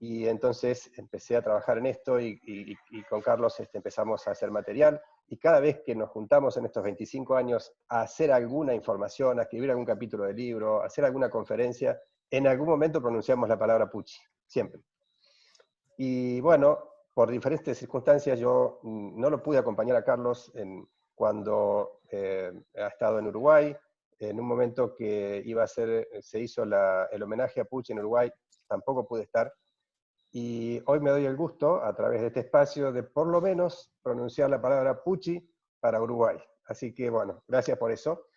Y entonces empecé a trabajar en esto y con Carlos empezamos a hacer material. Y cada vez que nos juntamos en estos 25 años a hacer alguna información, a escribir algún capítulo de libro, a hacer alguna conferencia, en algún momento pronunciamos la palabra Pucci, siempre. Y bueno, por diferentes circunstancias yo no lo pude acompañar a Carlos cuando ha estado en Uruguay. En un momento que se hizo el homenaje a Pucci en Uruguay, tampoco pude estar. Y hoy me doy el gusto, a través de este espacio, de por lo menos pronunciar la palabra Pucci para Uruguay. Así que bueno, gracias por eso.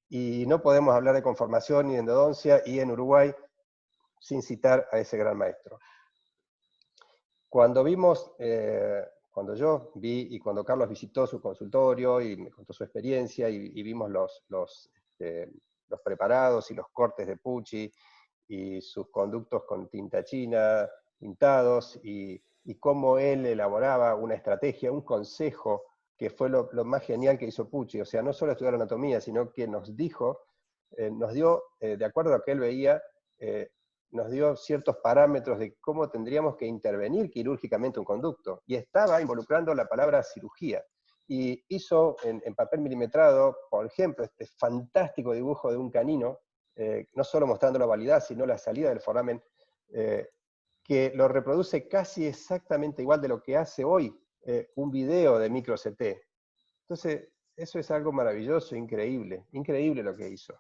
Y no podemos hablar de conformación ni de endodoncia y en Uruguay sin citar a ese gran maestro. Cuando cuando yo vi y cuando Carlos visitó su consultorio y me contó su experiencia y vimos los preparados y los cortes de Pucci y sus conductos con tinta china pintados y cómo él elaboraba una estrategia, un consejo, que fue lo más genial que hizo Pucci. O sea, no solo estudiar anatomía, sino que nos dio, de acuerdo a lo que él veía, nos dio ciertos parámetros de cómo tendríamos que intervenir quirúrgicamente un conducto. Y estaba involucrando la palabra cirugía. Y hizo en papel milimetrado, por ejemplo, este fantástico dibujo de un canino, no solo mostrando la validad, sino la salida del foramen, que lo reproduce casi exactamente igual de lo que hace hoy un video de micro CT. Entonces, eso es algo maravilloso, increíble lo que hizo.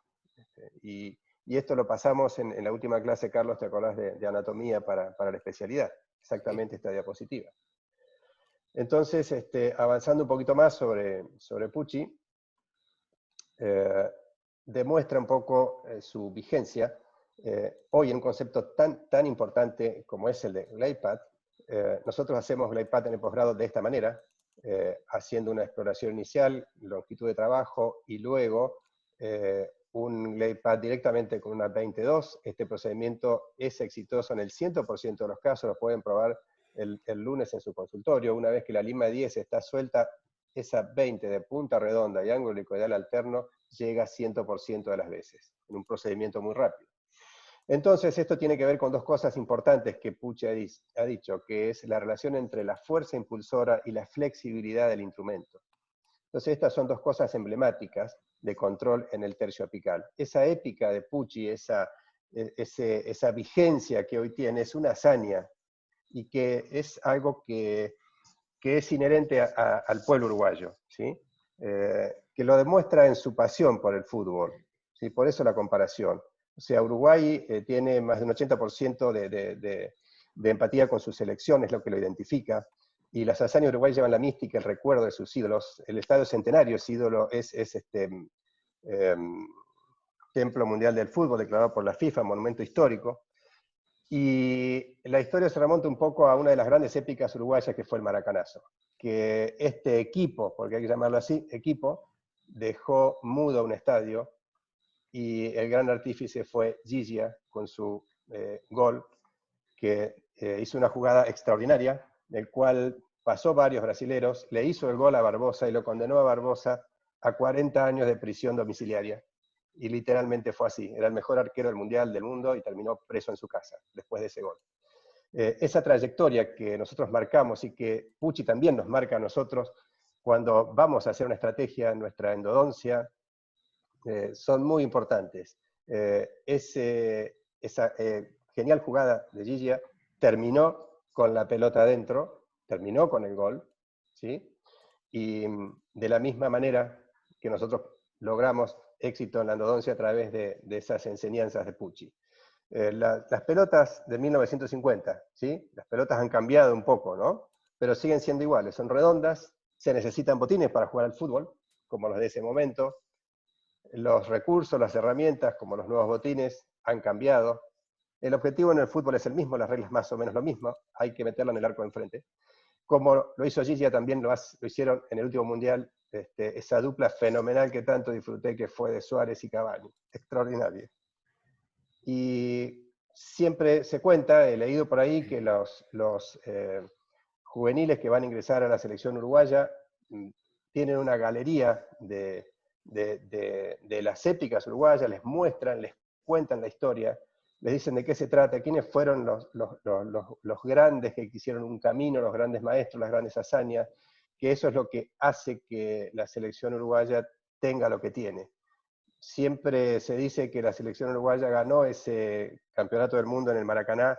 Y esto lo pasamos en la última clase, Carlos, ¿te acordás de anatomía para la especialidad? Exactamente esta diapositiva. Entonces, avanzando un poquito más sobre Pucci, demuestra un poco su vigencia. Hoy en un concepto tan importante como es el de GlidePath, nosotros hacemos GlidePath en el posgrado de esta manera, haciendo una exploración inicial, longitud de trabajo, y luego un GlidePath directamente con una 22. Este procedimiento es exitoso en el 100% de los casos, lo pueden probar el lunes en su consultorio. Una vez que la lima 10 está suelta, esa 20 de punta redonda y ángulo helicoidal alterno llega 100% de las veces, en un procedimiento muy rápido. Entonces, esto tiene que ver con dos cosas importantes que Pucci ha dicho, que es la relación entre la fuerza impulsora y la flexibilidad del instrumento. Entonces, estas son dos cosas emblemáticas de control en el tercio apical. Esa épica de Pucci, esa vigencia que hoy tiene, es una hazaña, y que es algo que es inherente al pueblo uruguayo, ¿sí? Que lo demuestra en su pasión por el fútbol, ¿sí? Por eso la comparación. O sea, Uruguay tiene más de un 80% de empatía con su selección, es lo que lo identifica, y las hazañas de Uruguay llevan la mística, el recuerdo de sus ídolos. El Estadio Centenario es Templo Mundial del Fútbol, declarado por la FIFA, monumento histórico. Y la historia se remonta un poco a una de las grandes épicas uruguayas, que fue el Maracanazo. Que este equipo, porque hay que llamarlo así, equipo, dejó mudo un estadio, y el gran artífice fue Gigia, con su gol, que hizo una jugada extraordinaria, del cual pasó varios brasileros, le hizo el gol a Barbosa y lo condenó a Barbosa a 40 años de prisión domiciliaria. Y literalmente fue así. Era el mejor arquero del mundial del mundo y terminó preso en su casa después de ese gol. Esa trayectoria que nosotros marcamos y que Pucci también nos marca a nosotros cuando vamos a hacer una estrategia en nuestra endodoncia, son muy importantes. Esa genial jugada de Gigia terminó con la pelota adentro, terminó con el gol, ¿sí? Y de la misma manera que nosotros logramos éxito en la endodoncia a través de esas enseñanzas de Pucci. Las pelotas de 1950, ¿sí? Las pelotas han cambiado un poco, ¿no? Pero siguen siendo iguales, son redondas, se necesitan botines para jugar al fútbol, como los de ese momento. Los recursos, las herramientas, como los nuevos botines, han cambiado. El objetivo en el fútbol es el mismo, las reglas más o menos lo mismo, hay que meterla en el arco de enfrente. Como lo hizo Gigia, también lo hicieron en el último mundial, esa dupla fenomenal que tanto disfruté, que fue de Suárez y Cavani, extraordinaria. Y siempre se cuenta, he leído por ahí, que los juveniles que van a ingresar a la selección uruguaya tienen una galería de las épicas uruguayas, les muestran, les cuentan la historia, les dicen de qué se trata, quiénes fueron los grandes que hicieron un camino, los grandes maestros, las grandes hazañas, que eso es lo que hace que la selección uruguaya tenga lo que tiene. Siempre se dice que la selección uruguaya ganó ese campeonato del mundo en el Maracaná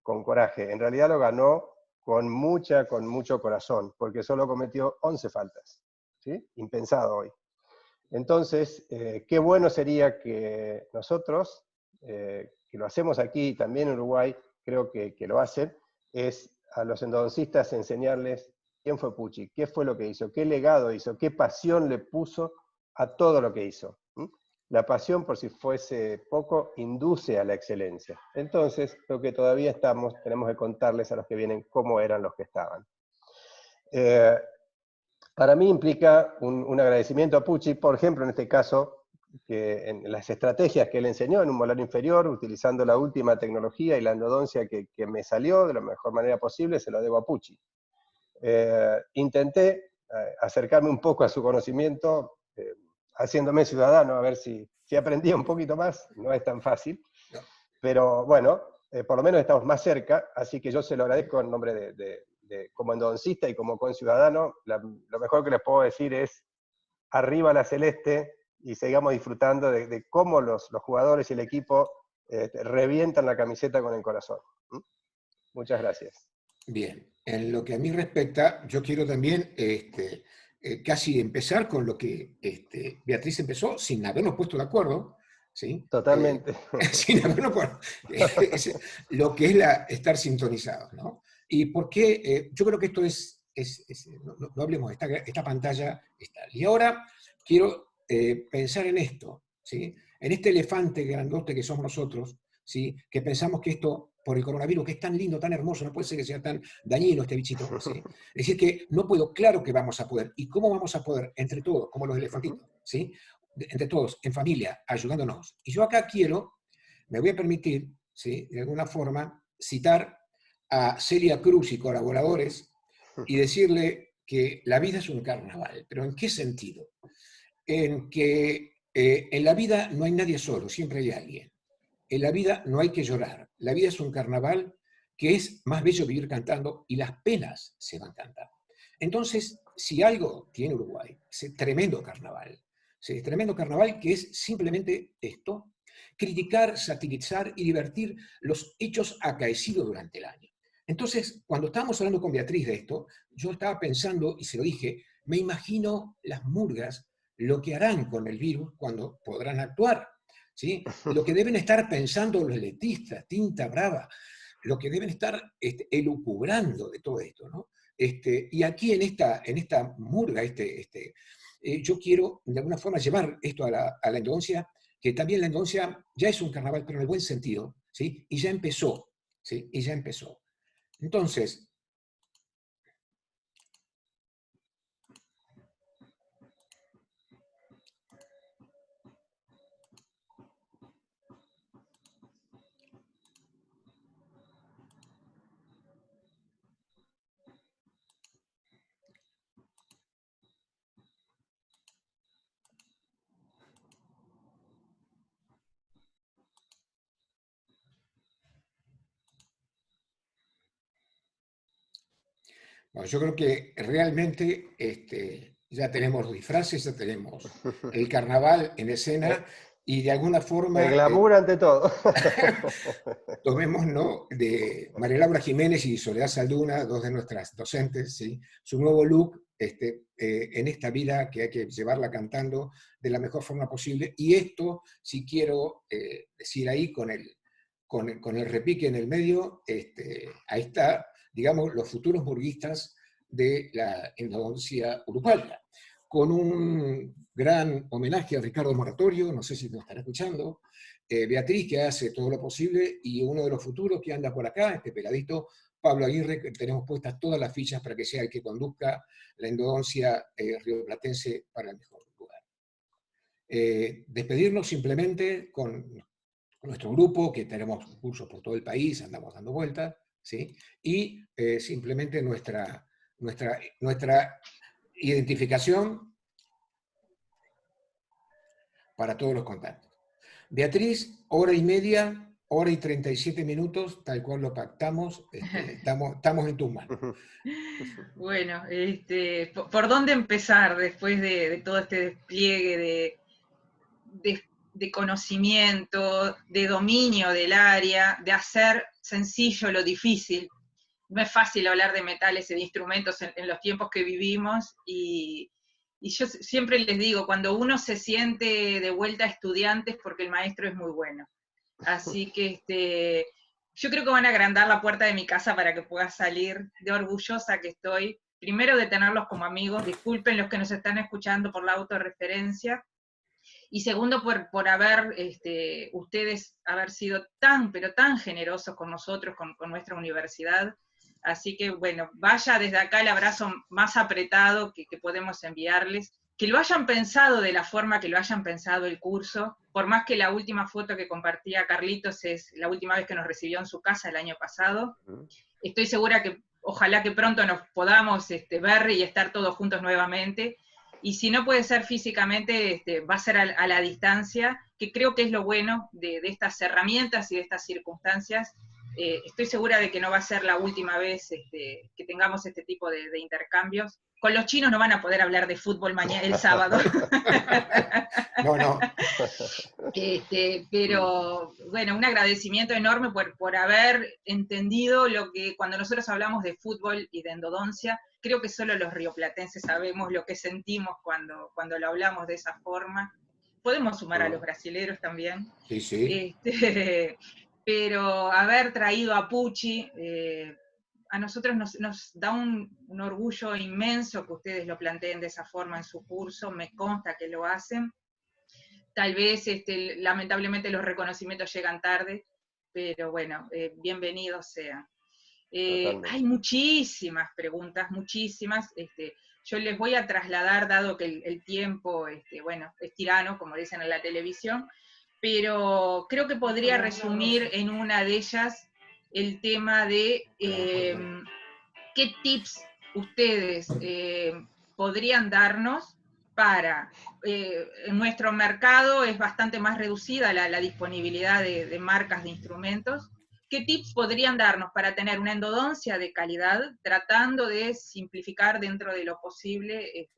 con coraje. En realidad lo ganó con mucho corazón, porque solo cometió 11 faltas, ¿sí? Impensado hoy. Entonces, qué bueno sería que nosotros, que lo hacemos aquí también en Uruguay, creo que lo hacen, es a los endodoncistas enseñarles quién fue Pucci, qué fue lo que hizo, qué legado hizo, qué pasión le puso a todo lo que hizo. la pasión, por si fuese poco, induce a la excelencia. Entonces, creo que todavía tenemos que contarles a los que vienen cómo eran los que estaban. Para mí implica un agradecimiento a Pucci, por ejemplo, en este caso, que en las estrategias que él enseñó en un molar inferior, utilizando la última tecnología y la endodoncia que me salió de la mejor manera posible, se lo debo a Pucci. Intenté acercarme un poco a su conocimiento, haciéndome ciudadano, a ver si aprendía un poquito más, no es tan fácil, pero bueno, por lo menos estamos más cerca, así que yo se lo agradezco en nombre como endodoncista y como conciudadano. Lo mejor que les puedo decir es, arriba la celeste, y sigamos disfrutando de cómo los jugadores y el equipo revientan la camiseta con el corazón. Muchas gracias. Bien, en lo que a mí respecta, yo quiero también casi empezar con lo que Beatriz empezó, sin habernos puesto de acuerdo, ¿sí? Totalmente. Sin habernos puesto, lo que es estar sintonizados, ¿no? Y por qué, yo creo que esto no hablemos, esta pantalla está. Y ahora quiero pensar en esto, ¿sí? En este elefante grandote que somos nosotros, ¿sí? Que pensamos que esto, por el coronavirus, que es tan lindo, tan hermoso, no puede ser que sea tan dañino este bichito, ¿sí? Es decir, que no puedo, claro que vamos a poder. ¿Y cómo vamos a poder? Entre todos, como los elefantitos, ¿sí? Entre todos, en familia, ayudándonos. Y yo acá me voy a permitir, ¿sí? De alguna forma, citar a Celia Cruz y colaboradores y decirle que la vida es un carnaval. ¿Pero en qué sentido? En que en la vida no hay nadie solo, siempre hay alguien. En la vida no hay que llorar. La vida es un carnaval que es más bello vivir cantando y las penas se van cantando. Entonces, si algo tiene Uruguay, es tremendo carnaval. Es tremendo carnaval que es simplemente esto, criticar, satirizar y divertir los hechos acaecidos durante el año. Entonces, cuando estábamos hablando con Beatriz de esto, yo estaba pensando, y se lo dije, me imagino las murgas, lo que harán con el virus cuando podrán actuar. ¿Sí? Lo que deben estar pensando los letristas, tinta brava, lo que deben estar elucubrando de todo esto, ¿no? Y aquí en esta murga, yo quiero de alguna forma llevar esto a la endodoncia, que también la endodoncia ya es un carnaval, pero en el buen sentido, ¿sí? Y ya empezó, ¿sí? Y ya empezó. Entonces, bueno, yo creo que realmente ya tenemos los disfraces, ya tenemos el carnaval en escena y de alguna forma El glamour ante todo. tomemos, ¿no?, de María Laura Jiménez y Soledad Salduna, dos de nuestras docentes, ¿sí?, su nuevo look en esta vida que hay que llevarla cantando de la mejor forma posible. Y esto, si quiero decir ahí con el repique en el medio, ahí está, digamos, los futuros murguistas de la endodoncia uruguaya, con un gran homenaje a Ricardo Moratorio, no sé si nos estará escuchando, Beatriz, que hace todo lo posible, y uno de los futuros que anda por acá, este peladito, Pablo Aguirre, que tenemos puestas todas las fichas para que sea el que conduzca la endodoncia rioplatense para el mejor lugar. Despedirnos simplemente con nuestro grupo, que tenemos cursos por todo el país, andamos dando vueltas, ¿sí? Y simplemente nuestra identificación para todos los contactos. Beatriz, hora y media, hora y 37 minutos, tal cual lo pactamos, estamos en tus manos. Bueno, ¿por dónde empezar después de todo este despliegue de conocimiento, de dominio del área, de hacer sencillo lo difícil? No es fácil hablar de metales y de instrumentos en los tiempos que vivimos, y yo siempre les digo, cuando uno se siente de vuelta a estudiantes, porque el maestro es muy bueno. Así que yo creo que van a agrandar la puerta de mi casa para que pueda salir, de orgullosa que estoy, primero de tenerlos como amigos, disculpen los que nos están escuchando por la autorreferencia, Y segundo, por haber, ustedes haber sido tan, pero tan generosos con nosotros, con nuestra universidad. Así que, bueno, vaya desde acá el abrazo más apretado que podemos enviarles. Que lo hayan pensado de la forma que lo hayan pensado el curso, por más que la última foto que compartía Carlitos es la última vez que nos recibió en su casa el año pasado. Estoy segura que ojalá que pronto nos podamos ver y estar todos juntos nuevamente. Y si no puede ser físicamente, va a ser a la distancia, que creo que es lo bueno de estas herramientas y de estas circunstancias. Estoy segura de que no va a ser la última vez que tengamos este tipo de intercambios. Con los chinos no van a poder hablar de fútbol mañana, el sábado. No, no. Pero bueno, un agradecimiento enorme por haber entendido lo que cuando nosotros hablamos de fútbol y de endodoncia, creo que solo los rioplatenses sabemos lo que sentimos cuando lo hablamos de esa forma. Podemos sumar a los brasileros también. Sí, sí. Pero haber traído a Pucci, a nosotros nos da un orgullo inmenso que ustedes lo planteen de esa forma en su curso, me consta que lo hacen. Tal vez, lamentablemente, los reconocimientos llegan tarde, pero bueno, bienvenidos sean. Hay muchísimas preguntas, muchísimas. Yo les voy a trasladar, dado que el tiempo, bueno, es tirano, como dicen en la televisión, pero creo que podría resumir en una de ellas el tema de qué tips ustedes podrían darnos para, en nuestro mercado es bastante más reducida la disponibilidad de marcas de instrumentos. ¿Qué tips podrían darnos para tener una endodoncia de calidad, tratando de simplificar dentro de lo posible,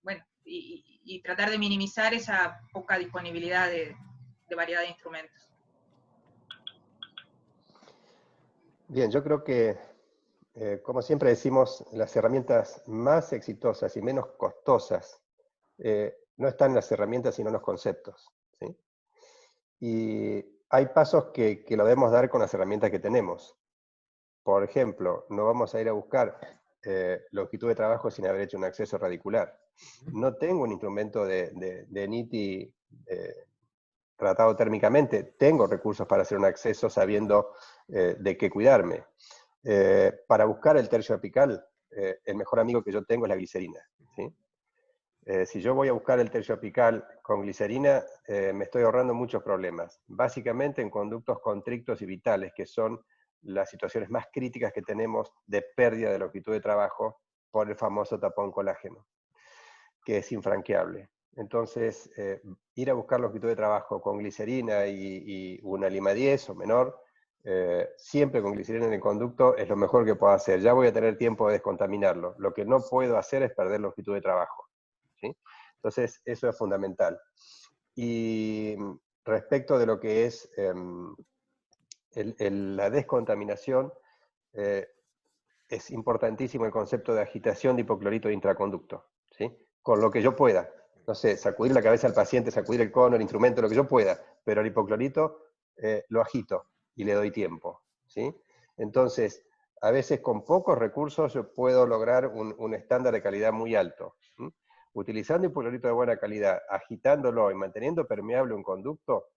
bueno, y tratar de minimizar esa poca disponibilidad de variedad de instrumentos? Bien, yo creo que, como siempre decimos, las herramientas más exitosas y menos costosas no están en las herramientas, sino en los conceptos, ¿sí? Y hay pasos que lo debemos dar con las herramientas que tenemos. Por ejemplo, no vamos a ir a buscar longitud de trabajo sin haber hecho un acceso radicular. No tengo un instrumento de NITI tratado térmicamente, tengo recursos para hacer un acceso sabiendo de qué cuidarme. Para buscar el tercio apical, el mejor amigo que yo tengo es la glicerina, ¿sí? Si yo voy a buscar el tercio apical con glicerina, me estoy ahorrando muchos problemas. Básicamente en conductos contrictos y vitales, que son las situaciones más críticas que tenemos de pérdida de longitud de trabajo por el famoso tapón colágeno, que es infranqueable. Entonces, ir a buscar longitud de trabajo con glicerina y una lima 10 o menor, siempre con glicerina en el conducto, es lo mejor que puedo hacer. Ya voy a tener tiempo de descontaminarlo. Lo que no puedo hacer es perder longitud de trabajo, ¿sí? Entonces, eso es fundamental. Y respecto de lo que es la descontaminación, es importantísimo el concepto de agitación de hipoclorito de intraconducto, ¿sí? Con lo que yo pueda. No sé, sacudir la cabeza al paciente, sacudir el cono, el instrumento, lo que yo pueda, pero el hipoclorito lo agito y le doy tiempo, ¿sí? Entonces, a veces con pocos recursos yo puedo lograr un estándar de calidad muy alto, ¿sí? Utilizando hipoclorito de buena calidad, agitándolo y manteniendo permeable un conducto,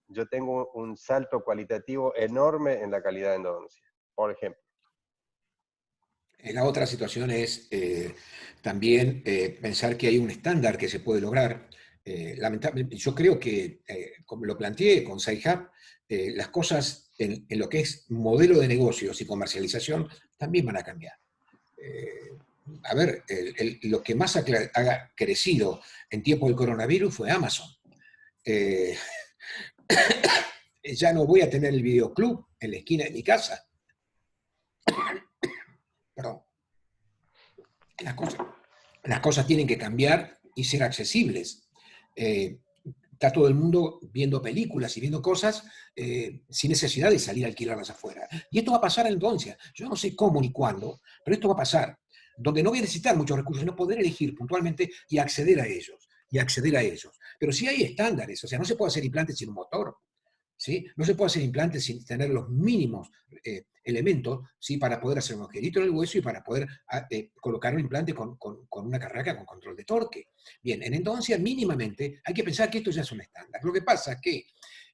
yo tengo un salto cualitativo enorme en la calidad de endodoncia, por ejemplo. La otra situación es también pensar que hay un estándar que se puede lograr. Lamentablemente, yo creo que, como lo planteé con Sci-Hub, las cosas en lo que es modelo de negocios y comercialización también van a cambiar. A ver, lo que más ha crecido en tiempo del coronavirus fue Amazon. Ya no voy a tener el videoclub en la esquina de mi casa. Perdón. Las cosas tienen que cambiar y ser accesibles. Está todo el mundo viendo películas y viendo cosas sin necesidad de salir a alquilarlas afuera. Y esto va a pasar entonces. Yo no sé cómo ni cuándo, pero esto va a pasar. Donde no voy a necesitar muchos recursos, sino poder elegir puntualmente y acceder a ellos. Pero sí hay estándares, o sea, no se puede hacer implantes sin un motor, ¿sí? No se puede hacer implantes sin tener los mínimos elementos, ¿sí? Para poder hacer un agujerito en el hueso y para poder colocar un implante con una carraca con control de torque. Bien, en endodoncia mínimamente hay que pensar que esto ya es un estándar. Lo que pasa es que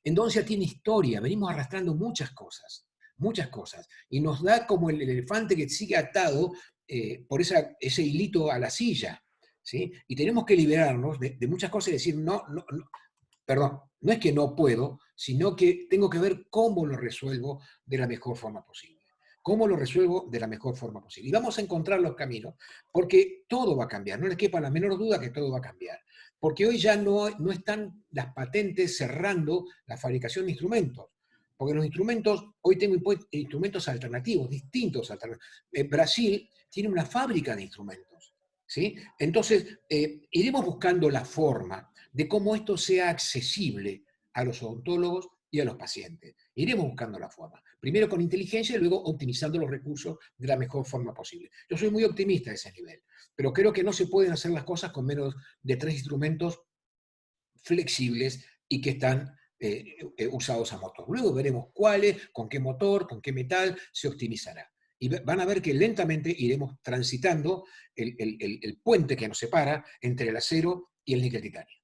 endodoncia tiene historia, venimos arrastrando muchas cosas, y nos da como el elefante que sigue atado por ese hilito a la silla, ¿sí? Y tenemos que liberarnos de muchas cosas y decir, no, perdón, no es que no puedo, sino que tengo que ver cómo lo resuelvo de la mejor forma posible. ¿Cómo lo resuelvo de la mejor forma posible? Y vamos a encontrar los caminos, porque todo va a cambiar, no les quepa la menor duda que todo va a cambiar. Porque hoy ya no están las patentes cerrando la fabricación de instrumentos. Porque los instrumentos, hoy tengo instrumentos alternativos, distintos alternativos. Brasil tiene una fábrica de instrumentos, ¿sí? Entonces, iremos buscando la forma de cómo esto sea accesible a los odontólogos y a los pacientes. Iremos buscando la forma. Primero con inteligencia y luego optimizando los recursos de la mejor forma posible. Yo soy muy optimista a ese nivel, pero creo que no se pueden hacer las cosas con menos de 3 instrumentos flexibles y que están usados a motor. Luego veremos cuáles, con qué motor, con qué metal se optimizará. Y van a ver que lentamente iremos transitando el puente que nos separa entre el acero y el níquel titanio.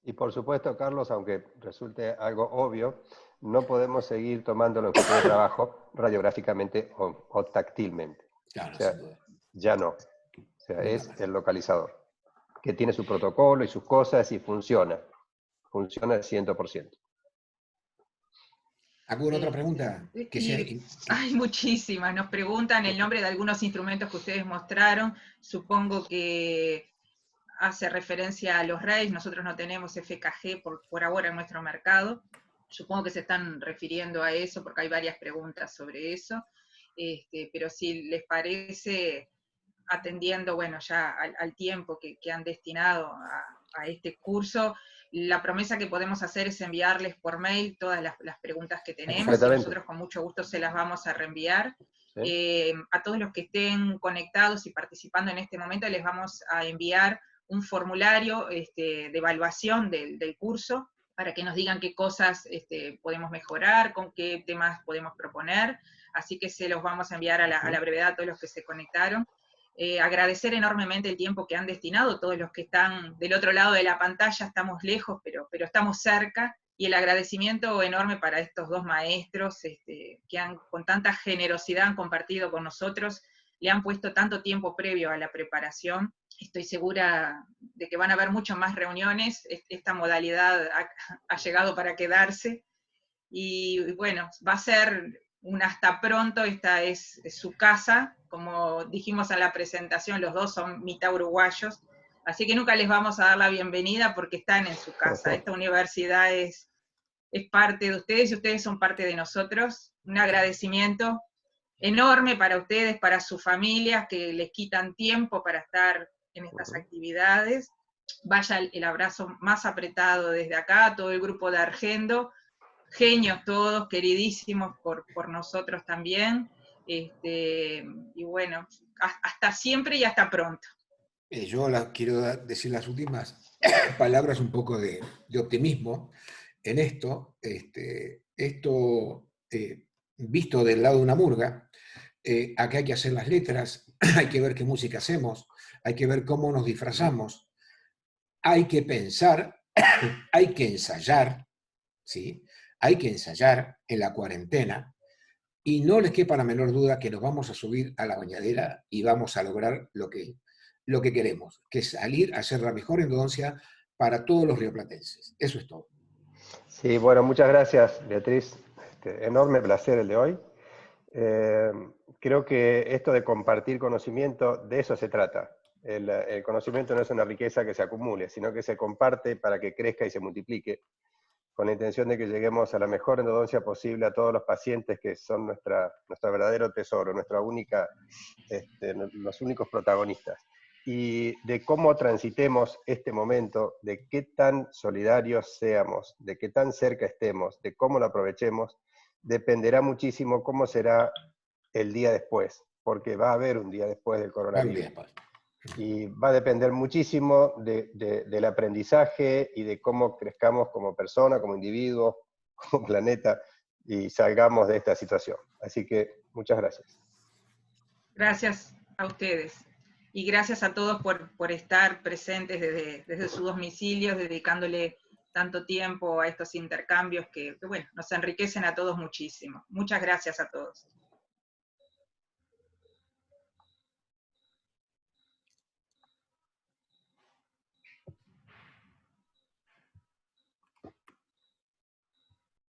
Y por supuesto, Carlos, aunque resulte algo obvio, no podemos seguir tomándolo en cuestión de trabajo radiográficamente o táctilmente. Claro, O sea, sin duda. ya no. O sea, Nunca es más. el localizador, que tiene su protocolo y sus cosas y funciona. Funciona al 100%. ¿Alguna otra pregunta? Hay muchísimas. Nos preguntan el nombre de algunos instrumentos que ustedes mostraron. Supongo que hace referencia a los REIs. Nosotros no tenemos FKG por ahora en nuestro mercado. Supongo que se están refiriendo a eso porque hay varias preguntas sobre eso. Pero si les parece, atendiendo, bueno, ya al tiempo que han destinado a este curso, la promesa que podemos hacer es enviarles por mail todas las preguntas que tenemos y nosotros con mucho gusto se las vamos a reenviar. ¿Sí? A todos los que estén conectados y participando en este momento les vamos a enviar un formulario de evaluación del curso para que nos digan qué cosas podemos mejorar, con qué temas podemos proponer, así que se los vamos a enviar a la brevedad a todos los que se conectaron. Agradecer enormemente el tiempo que han destinado, todos los que están del otro lado de la pantalla, estamos lejos, pero estamos cerca, y el agradecimiento enorme para estos dos maestros que con tanta generosidad han compartido con nosotros, le han puesto tanto tiempo previo a la preparación. Estoy segura de que van a haber muchas más reuniones, esta modalidad ha llegado para quedarse, y bueno, va a ser un hasta pronto, esta es su casa, como dijimos en la presentación, los dos son mitad uruguayos, así que nunca les vamos a dar la bienvenida porque están en su casa. Esta universidad es parte de ustedes y ustedes son parte de nosotros. Un agradecimiento enorme para ustedes, para sus familias que les quitan tiempo para estar en estas actividades. Vaya el abrazo más apretado desde acá a todo el grupo de Argendo, genios todos, queridísimos por nosotros también, y bueno, hasta siempre y hasta pronto. Yo quiero decir las últimas palabras un poco de optimismo en esto. Esto visto del lado de una murga, acá hay que hacer las letras, hay que ver qué música hacemos, hay que ver cómo nos disfrazamos, hay que pensar, hay que ensayar, ¿sí? Hay que ensayar en la cuarentena, y no les quepa la menor duda que nos vamos a subir a la bañadera y vamos a lograr lo que queremos, que es salir a hacer la mejor endodoncia para todos los rioplatenses. Eso es todo. Sí, bueno, muchas gracias, Beatriz. Enorme placer el de hoy. Creo que esto de compartir conocimiento, de eso se trata. El conocimiento no es una riqueza que se acumule, sino que se comparte para que crezca y se multiplique, con la intención de que lleguemos a la mejor endodoncia posible a todos los pacientes que son nuestro verdadero tesoro, los únicos protagonistas. Y de cómo transitemos este momento, de qué tan solidarios seamos, de qué tan cerca estemos, de cómo lo aprovechemos, dependerá muchísimo cómo será el día después, porque va a haber un día después del coronavirus. Y va a depender muchísimo del aprendizaje y de cómo crezcamos como persona, como individuo, como planeta, y salgamos de esta situación. Así que Muchas gracias. Gracias a ustedes. Y gracias a todos por estar presentes desde sus domicilios, dedicándole tanto tiempo a estos intercambios que, bueno, nos enriquecen a todos muchísimo. Muchas gracias a todos.